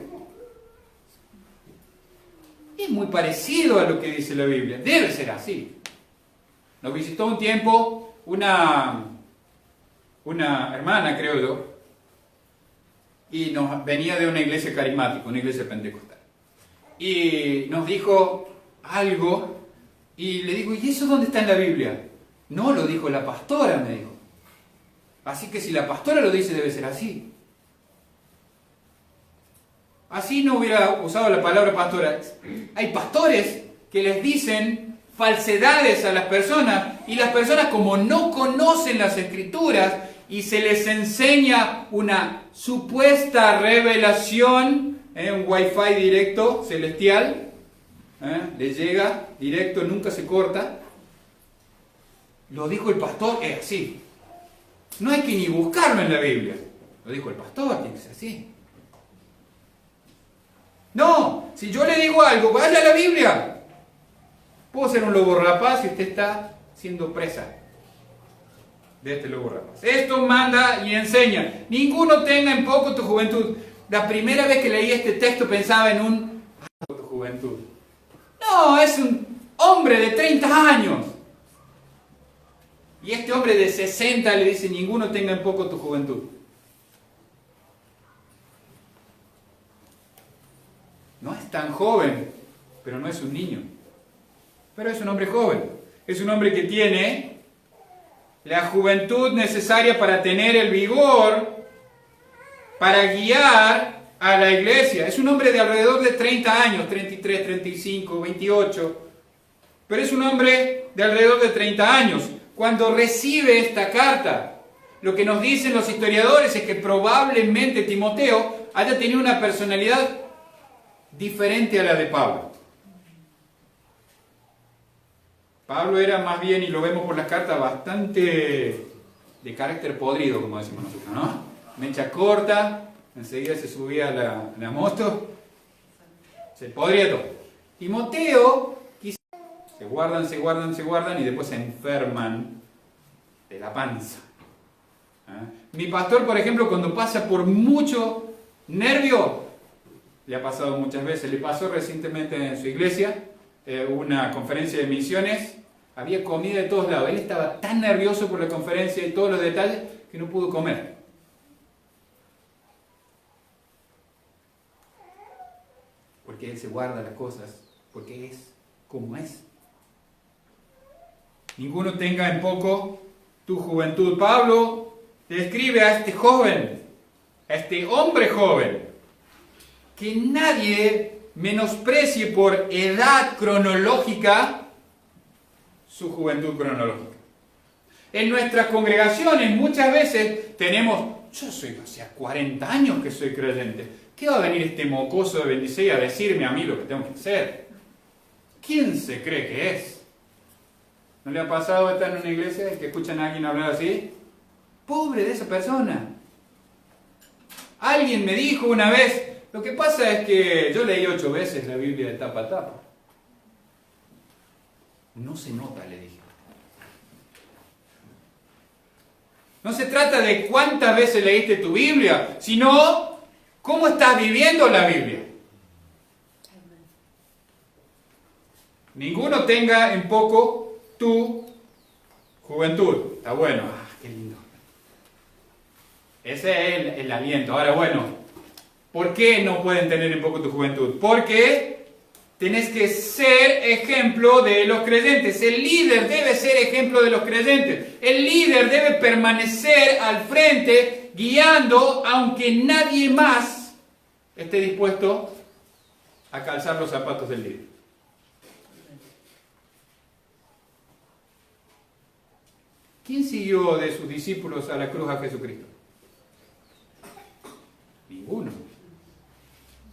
Es muy parecido a lo que dice la Biblia. Debe ser así. Nos visitó un tiempo una hermana, creo yo, y nos venía de una iglesia carismática, una iglesia pentecostal. Y nos dijo algo, y le digo, ¿y eso dónde está en la Biblia? No, lo dijo la pastora, me dijo. Así que si la pastora lo dice, debe ser así. Así no hubiera usado la palabra pastora. Hay pastores que les dicen falsedades a las personas, y las personas, como no conocen las Escrituras y se les enseña una supuesta revelación, un wifi directo celestial, les llega directo, nunca se corta. Lo dijo el pastor, es así. No hay que ni buscarlo en la Biblia. Lo dijo el pastor, tiene que ser así. No, si yo le digo algo, vaya a la Biblia. Puedo ser un lobo rapaz y usted está siendo presa de este lobo rapaz. Esto manda y enseña. Ninguno tenga en poco tu juventud. La primera vez que leí este texto pensaba en tu juventud. No, es un hombre de 30 años. Y este hombre de 60 le dice, ninguno tenga en poco tu juventud. No es tan joven, pero no es un niño. Pero es un hombre joven. Es un hombre que tiene la juventud necesaria para tener el vigor, para guiar a la iglesia. Es un hombre de alrededor de 30 años, 33, 35, 28. Pero es un hombre de alrededor de 30 años. Cuando recibe esta carta, lo que nos dicen los historiadores es que probablemente Timoteo haya tenido una personalidad diferente a la de Pablo. Pablo era más bien, y lo vemos por las cartas, bastante de carácter podrido, como decimos nosotros, ¿no? Mecha corta, enseguida se subía a la moto, se podría todo. Timoteo, se guardan y después se enferman de la panza. Mi pastor, por ejemplo, cuando pasa por mucho nervio, le ha pasado muchas veces, le pasó recientemente en su iglesia, una conferencia de misiones, había comida de todos lados, él estaba tan nervioso por la conferencia y todos los detalles que no pudo comer. Porque él se guarda las cosas, porque es como es. Ninguno tenga en poco tu juventud. Pablo describe a este joven, a este hombre joven, que nadie menosprecie por edad cronológica su juventud cronológica. En nuestras congregaciones muchas veces tenemos, yo soy hace 40 años que soy creyente, ¿qué va a venir este mocoso de 26 a decirme a mí lo que tengo que hacer? ¿Quién se cree que es? ¿No le ha pasado estar en una iglesia y que escuchan a alguien hablar así? Pobre de esa persona. Alguien me dijo una vez, lo que pasa es que yo leí 8 veces la Biblia de tapa a tapa. No se nota, le dije. No se trata de cuántas veces leíste tu Biblia, sino cómo estás viviendo la Biblia. Ninguno tenga en poco tu juventud. Está bueno. Qué lindo. Ese es el aliento. Ahora, bueno, ¿por qué no pueden tener en poco tu juventud? Porque tenés que ser ejemplo de los creyentes. El líder debe ser ejemplo de los creyentes. El líder debe permanecer al frente, guiando, aunque nadie más esté dispuesto a calzar los zapatos del líder. ¿Quién siguió de sus discípulos a la cruz a Jesucristo? Ninguno.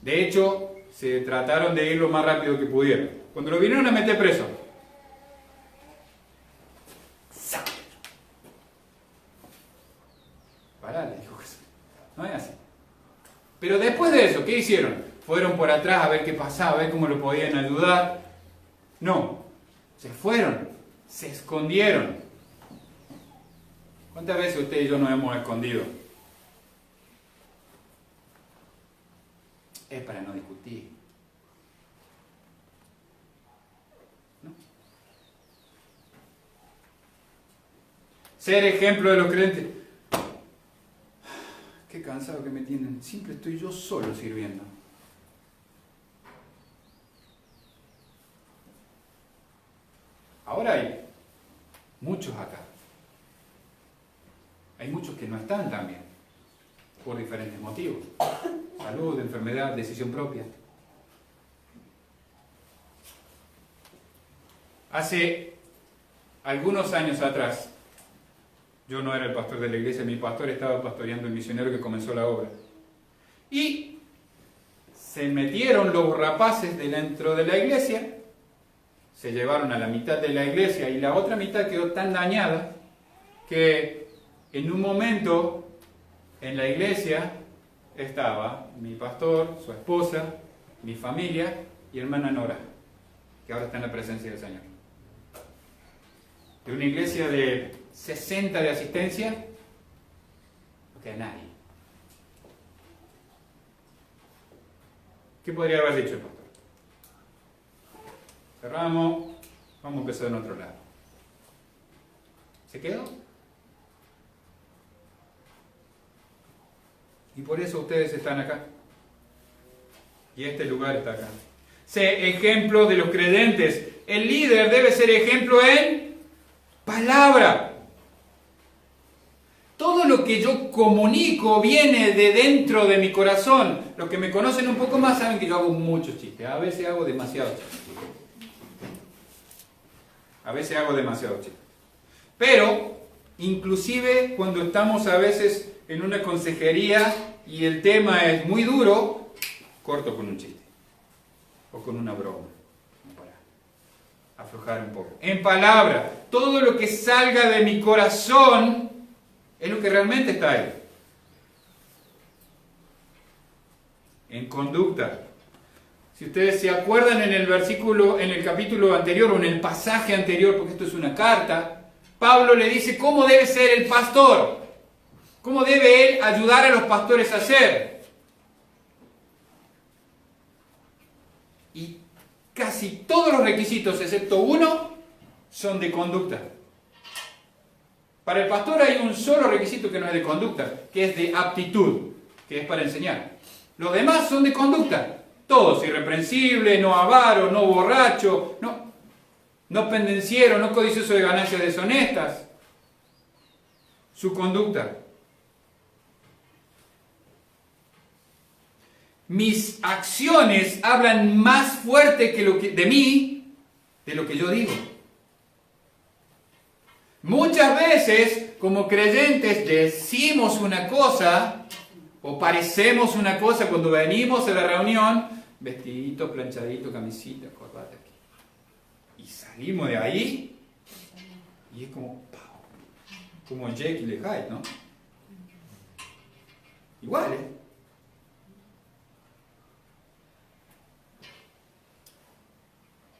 De hecho, se trataron de ir lo más rápido que pudieron. Cuando lo vinieron a meter preso, pará, le dijo Jesús. No es así. Pero después de eso, ¿qué hicieron? Fueron por atrás a ver qué pasaba, a ver cómo lo podían ayudar. No, se fueron, se escondieron. ¿Cuántas veces usted y yo nos hemos escondido? Es para no discutir. ¿No? Ser ejemplo de los creyentes. Qué cansado que me tienen. Siempre estoy yo solo sirviendo. Ahora hay muchos acá. Hay muchos que no están tan bien, por diferentes motivos. Salud, enfermedad, decisión propia. Hace algunos años atrás, yo no era el pastor de la iglesia, mi pastor estaba pastoreando el misionero que comenzó la obra. Y se metieron los rapaces dentro de la iglesia, se llevaron a la mitad de la iglesia y la otra mitad quedó tan dañada que en un momento en la iglesia estaba mi pastor, su esposa, mi familia y hermana Nora, que ahora está en la presencia del Señor. De una iglesia de 60 de asistencia, no queda nadie. ¿Qué podría haber dicho el pastor? Cerramos, vamos a empezar en otro lado. ¿Se quedó? Y por eso ustedes están acá. Y este lugar está acá. Sé ejemplo de los creyentes. El líder debe ser ejemplo en palabra. Todo lo que yo comunico viene de dentro de mi corazón. Los que me conocen un poco más saben que yo hago muchos chistes. A veces hago demasiados chistes. Pero, inclusive cuando estamos a veces en una consejería y el tema es muy duro, corto con un chiste. O con una broma. Para aflojar un poco. En palabra, todo lo que salga de mi corazón es lo que realmente está ahí. En conducta. Si ustedes se acuerdan en el versículo, en el capítulo anterior o en el pasaje anterior, porque esto es una carta, Pablo le dice cómo debe ser el pastor. ¿Cómo debe él ayudar a los pastores a ser? Y casi todos los requisitos, excepto uno, son de conducta. Para el pastor hay un solo requisito que no es de conducta, que es de aptitud, que es para enseñar. Los demás son de conducta. Todos, irreprensible, no avaro, no borracho, no pendenciero, no codicioso de ganancias deshonestas. Su conducta. Mis acciones hablan más fuerte de mí, de lo que yo digo. Muchas veces, como creyentes, decimos una cosa o parecemos una cosa cuando venimos a la reunión, vestidito, planchadito, camisita, corbata aquí. Y salimos de ahí y es como Jekyll y Hyde, ¿no? Igual, ¿eh?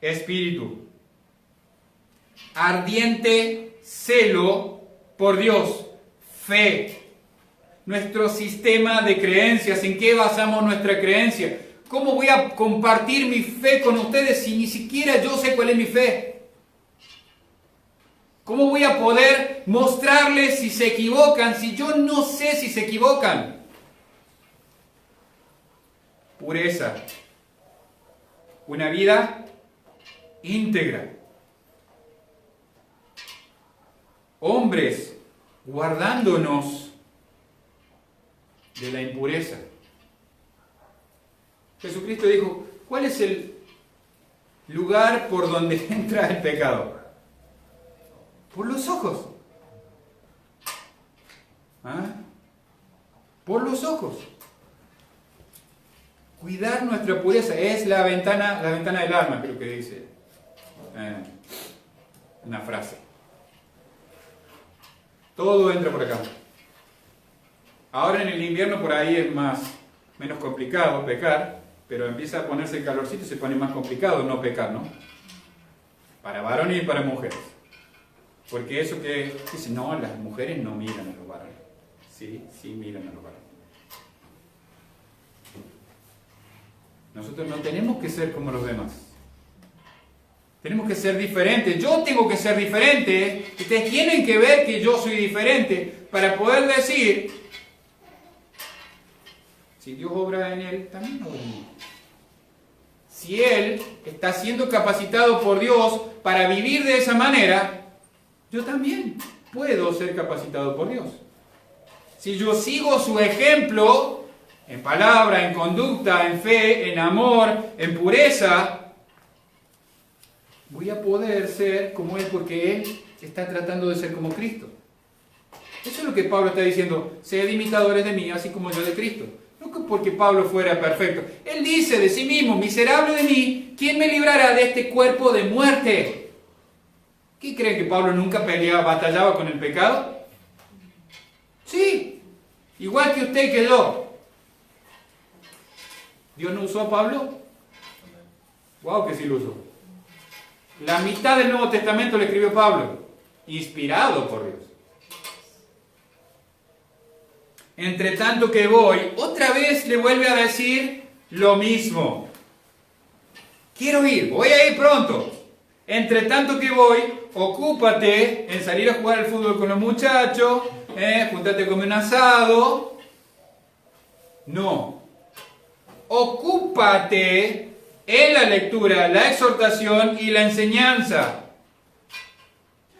Espíritu. Ardiente celo por Dios. Fe. Nuestro sistema de creencias. ¿En qué basamos nuestra creencia? ¿Cómo voy a compartir mi fe con ustedes si ni siquiera yo sé cuál es mi fe? ¿Cómo voy a poder mostrarles si se equivocan si yo no sé si se equivocan? Pureza. Una vida íntegra. Hombres guardándonos de la impureza. Jesucristo dijo, ¿cuál es el lugar por donde entra el pecado? Por los ojos. ¿Ah? Por los ojos. Cuidar nuestra pureza es la ventana del alma, creo que dice una frase. Todo entra por acá. Ahora en el invierno por ahí es menos complicado pecar, pero empieza a ponerse el calorcito y se pone más complicado no pecar, ¿no? Para varones y para mujeres. Porque eso que dicen, no, las mujeres no miran a los varones. Sí, sí miran a los varones. Nosotros no tenemos que ser como los demás. Tenemos que ser diferentes. Yo tengo que ser diferente. Ustedes tienen que ver que yo soy diferente para poder decir, si Dios obra en él, también obra en mí. Si él está siendo capacitado por Dios para vivir de esa manera, yo también puedo ser capacitado por Dios. Si yo sigo su ejemplo, en palabra, en conducta, en fe, en amor, en pureza, voy a poder ser como Él porque Él está tratando de ser como Cristo. Eso es lo que Pablo está diciendo, sed imitadores de mí, así como yo de Cristo. No porque Pablo fuera perfecto. Él dice de sí mismo, miserable de mí, ¿quién me librará de este cuerpo de muerte? ¿Qué creen que Pablo nunca batallaba con el pecado? Sí, igual que usted y que yo. ¿Dios no usó a Pablo? Wow, que sí lo usó. La mitad del Nuevo Testamento le escribió Pablo, inspirado por Dios. Entre tanto que voy, otra vez le vuelve a decir lo mismo. Quiero ir, voy a ir pronto. Entre tanto que voy, ocúpate en salir a jugar al fútbol con los muchachos, júntate a comer un asado. No. Ocúpate en la lectura, la exhortación y la enseñanza.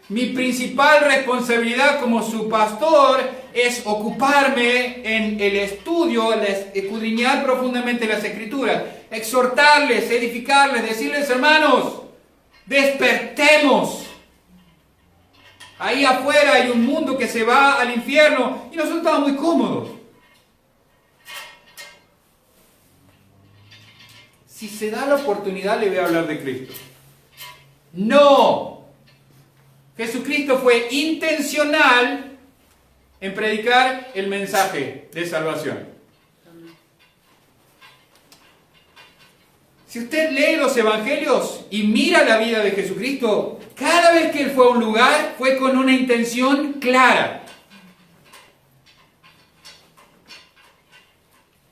Mi principal responsabilidad como su pastor es ocuparme en el estudio, escudriñar profundamente las Escrituras, exhortarles, edificarles, decirles, hermanos, despertemos. Ahí afuera hay un mundo que se va al infierno y nosotros estamos muy cómodos. Si se da la oportunidad, le voy a hablar de Cristo. No. Jesucristo fue intencional en predicar el mensaje de salvación. Si usted lee los evangelios y mira la vida de Jesucristo, cada vez que Él fue a un lugar, fue con una intención clara.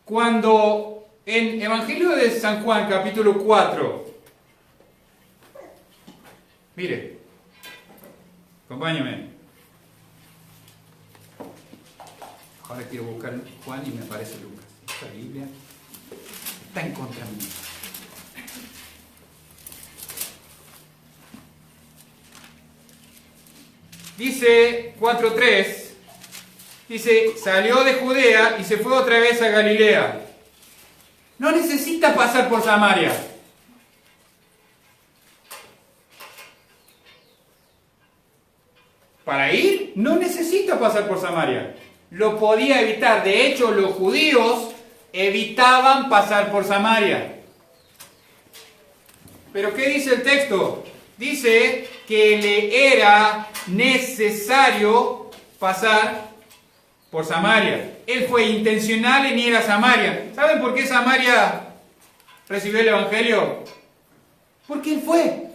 Cuando en Evangelio de San Juan, capítulo 4, mire, acompáñame. Ahora quiero buscar Juan y me aparece Lucas. Esta Biblia está en contra mía. Dice 4:3, dice, salió de Judea y se fue otra vez a Galilea. No necesita pasar por Samaria. Para ir, no necesita pasar por Samaria. Lo podía evitar. De hecho, los judíos evitaban pasar por Samaria. Pero ¿qué dice el texto? Dice que le era necesario pasar por Samaria. Él fue intencional en ir a Samaria. ¿Saben por qué Samaria recibió el Evangelio? Porque Él fue.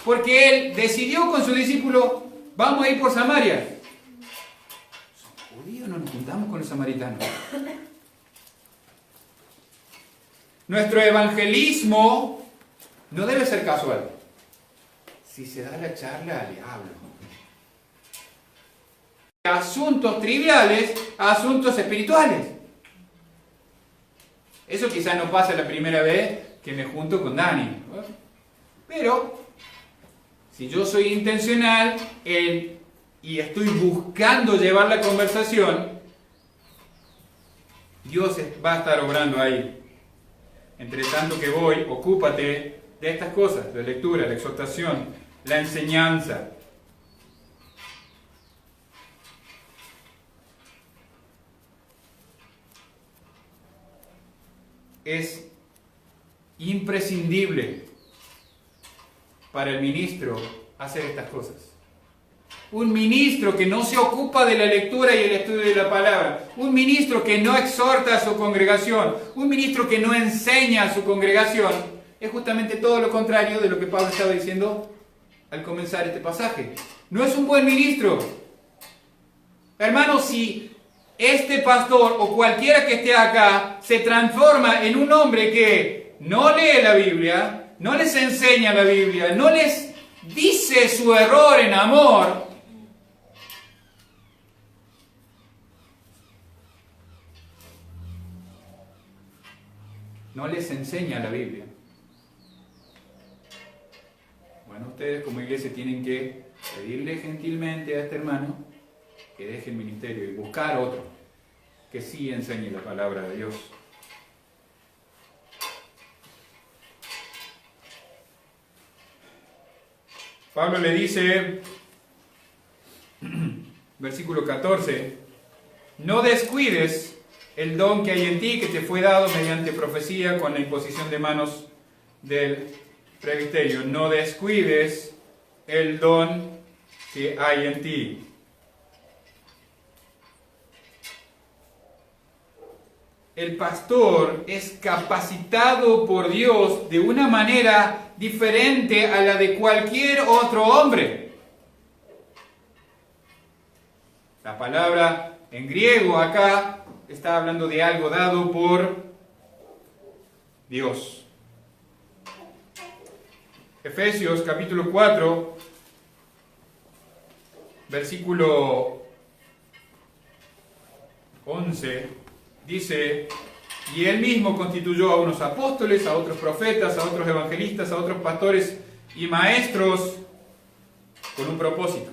Porque Él decidió con su discípulo, vamos a ir por Samaria. Somos judíos, no nos juntamos con los samaritanos. Nuestro evangelismo no debe ser casual. Si se da la charla, le hablo. Asuntos triviales a asuntos espirituales. Eso quizás no pasa la primera vez que me junto con Dani. Pero, si yo soy intencional y estoy buscando llevar la conversación, Dios va a estar obrando ahí. Entre tanto que voy, ocúpate de estas cosas, la lectura, la exhortación, la enseñanza. Es imprescindible para el ministro hacer estas cosas. Un ministro que no se ocupa de la lectura y el estudio de la palabra, un ministro que no exhorta a su congregación, un ministro que no enseña a su congregación, es justamente todo lo contrario de lo que Pablo estaba diciendo al comenzar este pasaje. No es un buen ministro. Hermanos, si este pastor o cualquiera que esté acá se transforma en un hombre que no lee la Biblia, no les enseña la Biblia, no les dice su error en amor, no les enseña la Biblia. Bueno, ustedes como iglesia tienen que pedirle gentilmente a este hermano que deje el ministerio y buscar otro que sí enseñe la palabra de Dios. Pablo le dice, versículo 14, no descuides el don que hay en ti, que te fue dado mediante profecía con la imposición de manos del presbiterio. No descuides el don que hay en ti. El pastor es capacitado por Dios de una manera diferente a la de cualquier otro hombre. La palabra en griego acá está hablando de algo dado por Dios. Efesios capítulo 4, versículo 11. Dice, y él mismo constituyó a unos apóstoles, a otros profetas, a otros evangelistas, a otros pastores y maestros con un propósito.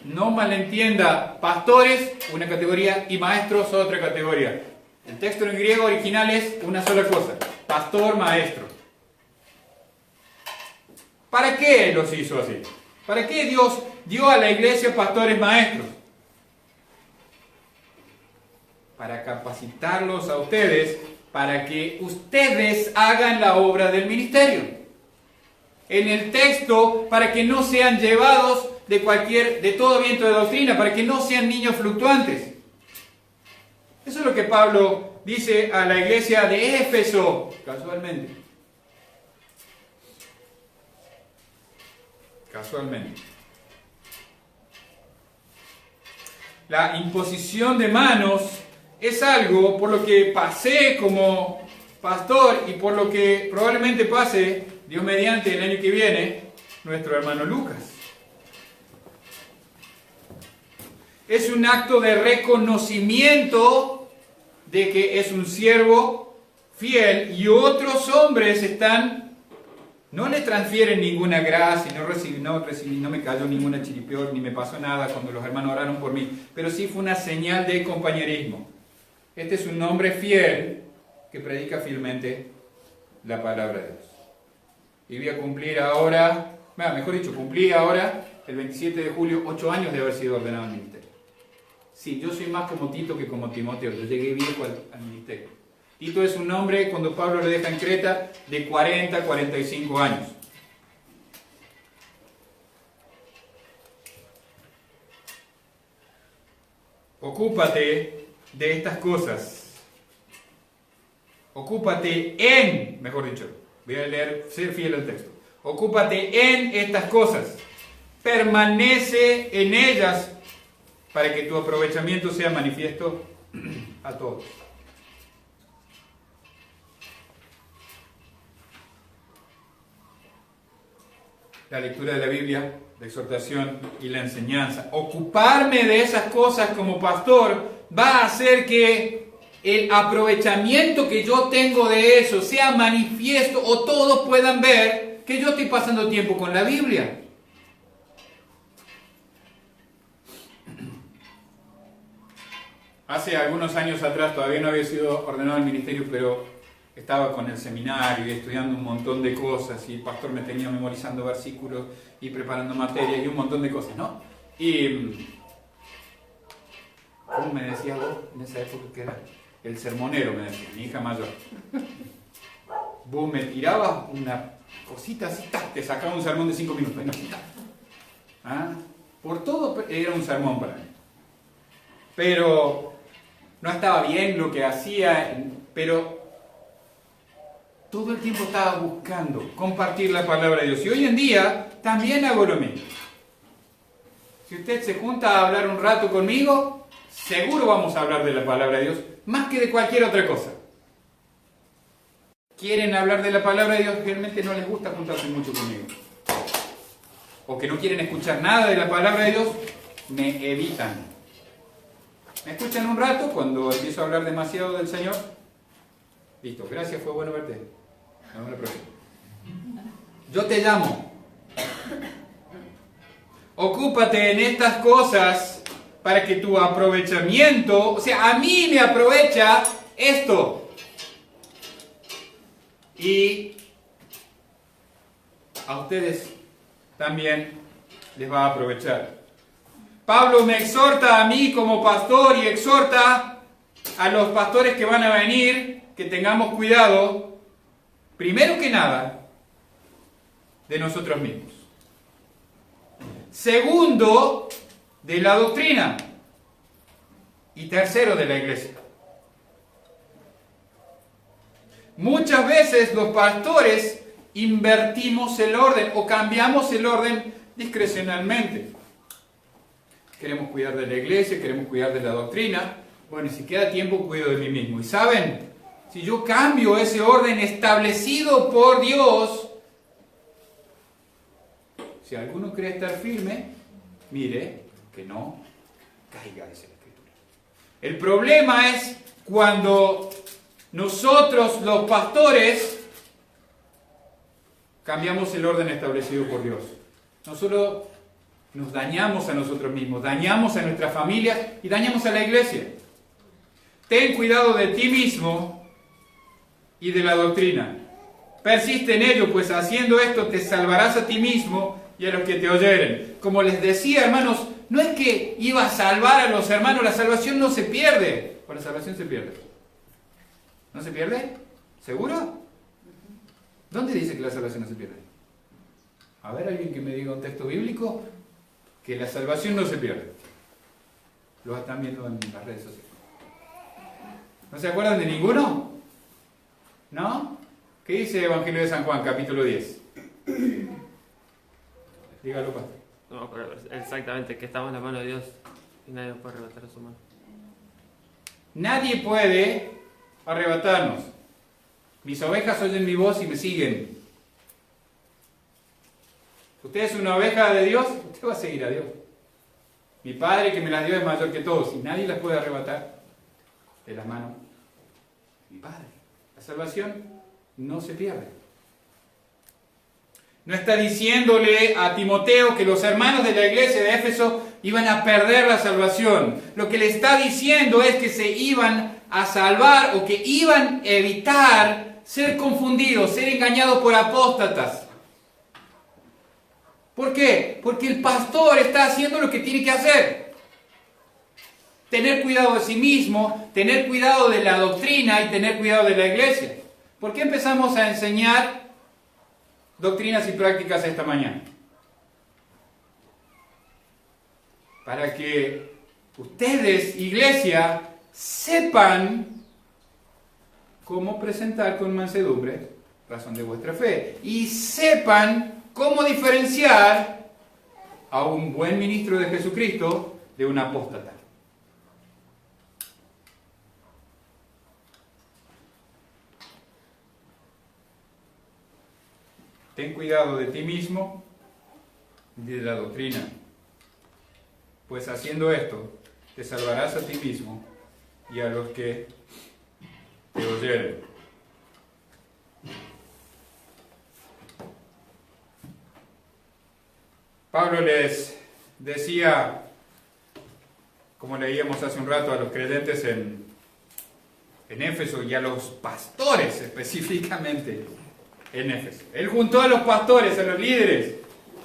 No malentienda, pastores, una categoría, y maestros, otra categoría. El texto en griego original es una sola cosa, pastor, maestro. ¿Para qué los hizo así? ¿Para qué Dios dio a la iglesia pastores, maestros? Para capacitarlos a ustedes, para que ustedes hagan la obra del ministerio. En el texto, para que no sean llevados de todo viento de doctrina, para que no sean niños fluctuantes. Eso es lo que Pablo dice a la iglesia de Éfeso, casualmente. La imposición de manos es algo por lo que pasé como pastor y por lo que probablemente pase, Dios mediante, el año que viene, nuestro hermano Lucas. Es un acto de reconocimiento de que es un siervo fiel y otros hombres no le transfieren ninguna gracia, no me cayó ninguna chiripior, ni me pasó nada cuando los hermanos oraron por mí, pero sí fue una señal de compañerismo. Este es un hombre fiel que predica fielmente la palabra de Dios. Y voy a cumplir ahora, cumplí ahora, el 27 de julio, 8 años de haber sido ordenado al ministerio. Sí, yo soy más como Tito que como Timoteo, yo llegué viejo al ministerio. Tito es un hombre, cuando Pablo le deja en Creta, de 40 a 45 años. Ocúpate de estas cosas. Ocúpate voy a leer, ser fiel al texto. Ocúpate en estas cosas. Permanece en ellas para que tu aprovechamiento sea manifiesto a todos. La lectura de la Biblia, la exhortación y la enseñanza. Ocuparme de esas cosas como pastor va a hacer que el aprovechamiento que yo tengo de eso sea manifiesto o todos puedan ver que yo estoy pasando tiempo con la Biblia. Hace algunos años atrás, todavía no había sido ordenado al ministerio, pero estaba con el seminario y estudiando un montón de cosas y el pastor me tenía memorizando versículos y preparando materias y un montón de cosas, ¿no? Y ¿cómo me decías vos en esa época que era? El sermonero, me decía, mi hija mayor. Vos me tirabas una cosita así, te sacaba un sermón de 5 minutos. Por todo era un sermón para mí. Pero no estaba bien lo que hacía, pero todo el tiempo estaba buscando compartir la palabra de Dios. Y hoy en día también hago lo mismo. Si usted se junta a hablar un rato conmigo, seguro vamos a hablar de la palabra de Dios, más que de cualquier otra cosa. Quieren hablar de la palabra de Dios, realmente no les gusta juntarse mucho conmigo. O que no quieren escuchar nada de la palabra de Dios, me evitan. ¿Me escuchan un rato cuando empiezo a hablar demasiado del Señor? Listo, gracias, fue bueno verte. Nos vemos la próxima. Yo te llamo. Ocúpate en estas cosas para que tu aprovechamiento, o sea, a mí me aprovecha esto. Y a ustedes también les va a aprovechar. Pablo me exhorta a mí como pastor y exhorta a los pastores que van a venir que tengamos cuidado, primero que nada, de nosotros mismos. Segundo, de la doctrina. Y tercero, de la iglesia. Muchas veces los pastores invertimos el orden o cambiamos el orden discrecionalmente. Queremos cuidar de la iglesia, queremos cuidar de la doctrina. Bueno, y si queda tiempo, cuido de mí mismo. Y ¿saben? Si yo cambio ese orden establecido por Dios, si alguno cree estar firme, mire que no caiga, dice la Escritura. El problema es cuando nosotros, los pastores, cambiamos el orden establecido por Dios. No solo nos dañamos a nosotros mismos, dañamos a nuestra familia y dañamos a la iglesia. Ten cuidado de ti mismo y de la doctrina. Persiste en ello, pues haciendo esto te salvarás a ti mismo y a los que te oyeren. Como les decía, hermanos, no es que iba a salvar a los hermanos, la salvación no se pierde. O la salvación se pierde. ¿No se pierde? ¿Seguro? ¿Dónde dice que la salvación no se pierde? A ver, alguien que me diga un texto bíblico que la salvación no se pierde. Lo están viendo en las redes sociales. ¿No se acuerdan de ninguno? ¿No? ¿Qué dice Evangelio de San Juan, capítulo 10? Dígalo, pastor. No, pero exactamente, que estamos en la mano de Dios y nadie nos puede arrebatar a su mano. Nadie puede arrebatarnos. Mis ovejas oyen mi voz y me siguen. Usted es una oveja de Dios, usted va a seguir a Dios. Mi Padre que me las dio es mayor que todos y nadie las puede arrebatar de la mano de mi Padre. La salvación no se pierde. No está diciéndole a Timoteo que los hermanos de la iglesia de Éfeso iban a perder la salvación. Lo que le está diciendo es que se iban a salvar o que iban a evitar ser confundidos, ser engañados por apóstatas. ¿Por qué? Porque el pastor está haciendo lo que tiene que hacer. Tener cuidado de sí mismo, tener cuidado de la doctrina y tener cuidado de la iglesia. ¿Por qué empezamos a enseñar doctrinas y prácticas esta mañana? Para que ustedes, iglesia, sepan cómo presentar con mansedumbre razón de vuestra fe. Y sepan cómo diferenciar a un buen ministro de Jesucristo de un apóstata. Ten cuidado de ti mismo y de la doctrina, pues haciendo esto te salvarás a ti mismo y a los que te oyeren. Pablo les decía, como leíamos hace un rato, a los creyentes en Éfeso y a los pastores específicamente en Éfeso. Él juntó a los pastores, a los líderes,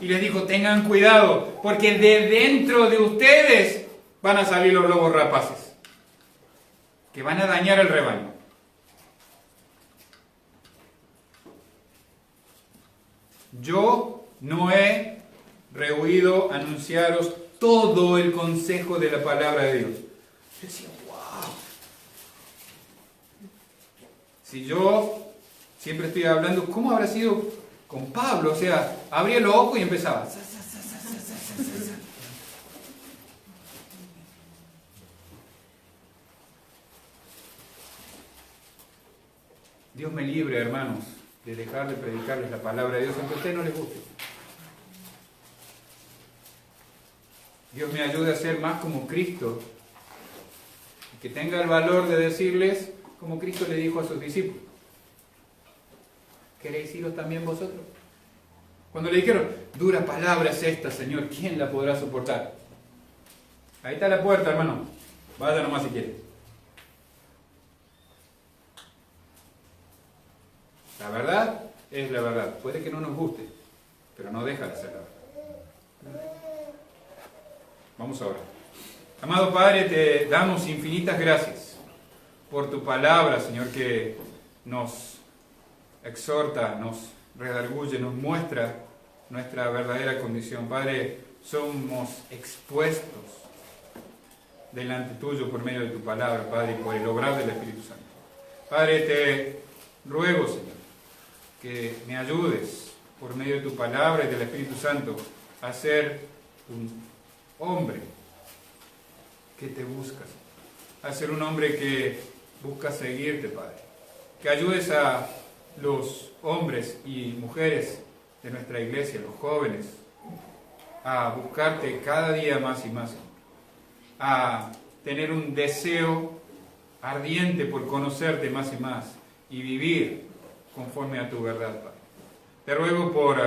y les dijo, tengan cuidado, porque de dentro de ustedes van a salir los lobos rapaces, que van a dañar el rebaño. Yo no he rehuido anunciaros todo el consejo de la palabra de Dios. Yo decía, wow. Si yo siempre estoy hablando, ¿cómo habrá sido con Pablo? O sea, abría los ojos y empezaba. Dios me libre, hermanos, de dejar de predicarles la palabra de Dios, aunque a ustedes no les guste. Dios me ayude a ser más como Cristo, y que tenga el valor de decirles como Cristo le dijo a sus discípulos. ¿Queréis iros también vosotros? Cuando le dijeron, dura palabra es esta, Señor, ¿quién la podrá soportar? Ahí está la puerta, hermano. Vaya nomás si quiere. La verdad es la verdad. Puede que no nos guste, pero no deja de ser la verdad. Vamos ahora. Amado Padre, te damos infinitas gracias por tu palabra, Señor, que nos exhorta, nos redarguye, nos muestra nuestra verdadera condición. Padre, somos expuestos delante tuyo por medio de tu palabra, Padre, y por el obrar del Espíritu Santo. Padre, te ruego, Señor, que me ayudes por medio de tu palabra y del Espíritu Santo a ser un hombre que te busca, a ser un hombre que busca seguirte, Padre. Que ayudes a los hombres y mujeres de nuestra iglesia, los jóvenes, a buscarte cada día más y más, a tener un deseo ardiente por conocerte más y más y vivir conforme a tu verdad, Padre. Te ruego por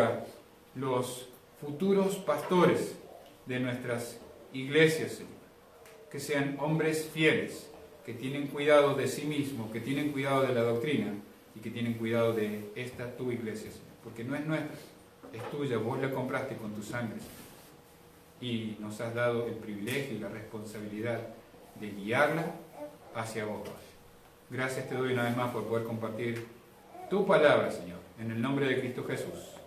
los futuros pastores de nuestras iglesias, Señor, que sean hombres fieles, que tienen cuidado de sí mismos, que tienen cuidado de la doctrina y que tienen cuidado de esta tu iglesia, Señor, porque no es nuestra, es tuya, vos la compraste con tu sangre, Señor, y nos has dado el privilegio y la responsabilidad de guiarla hacia vos, Padre. Gracias te doy una vez más por poder compartir tu palabra, Señor, en el nombre de Cristo Jesús.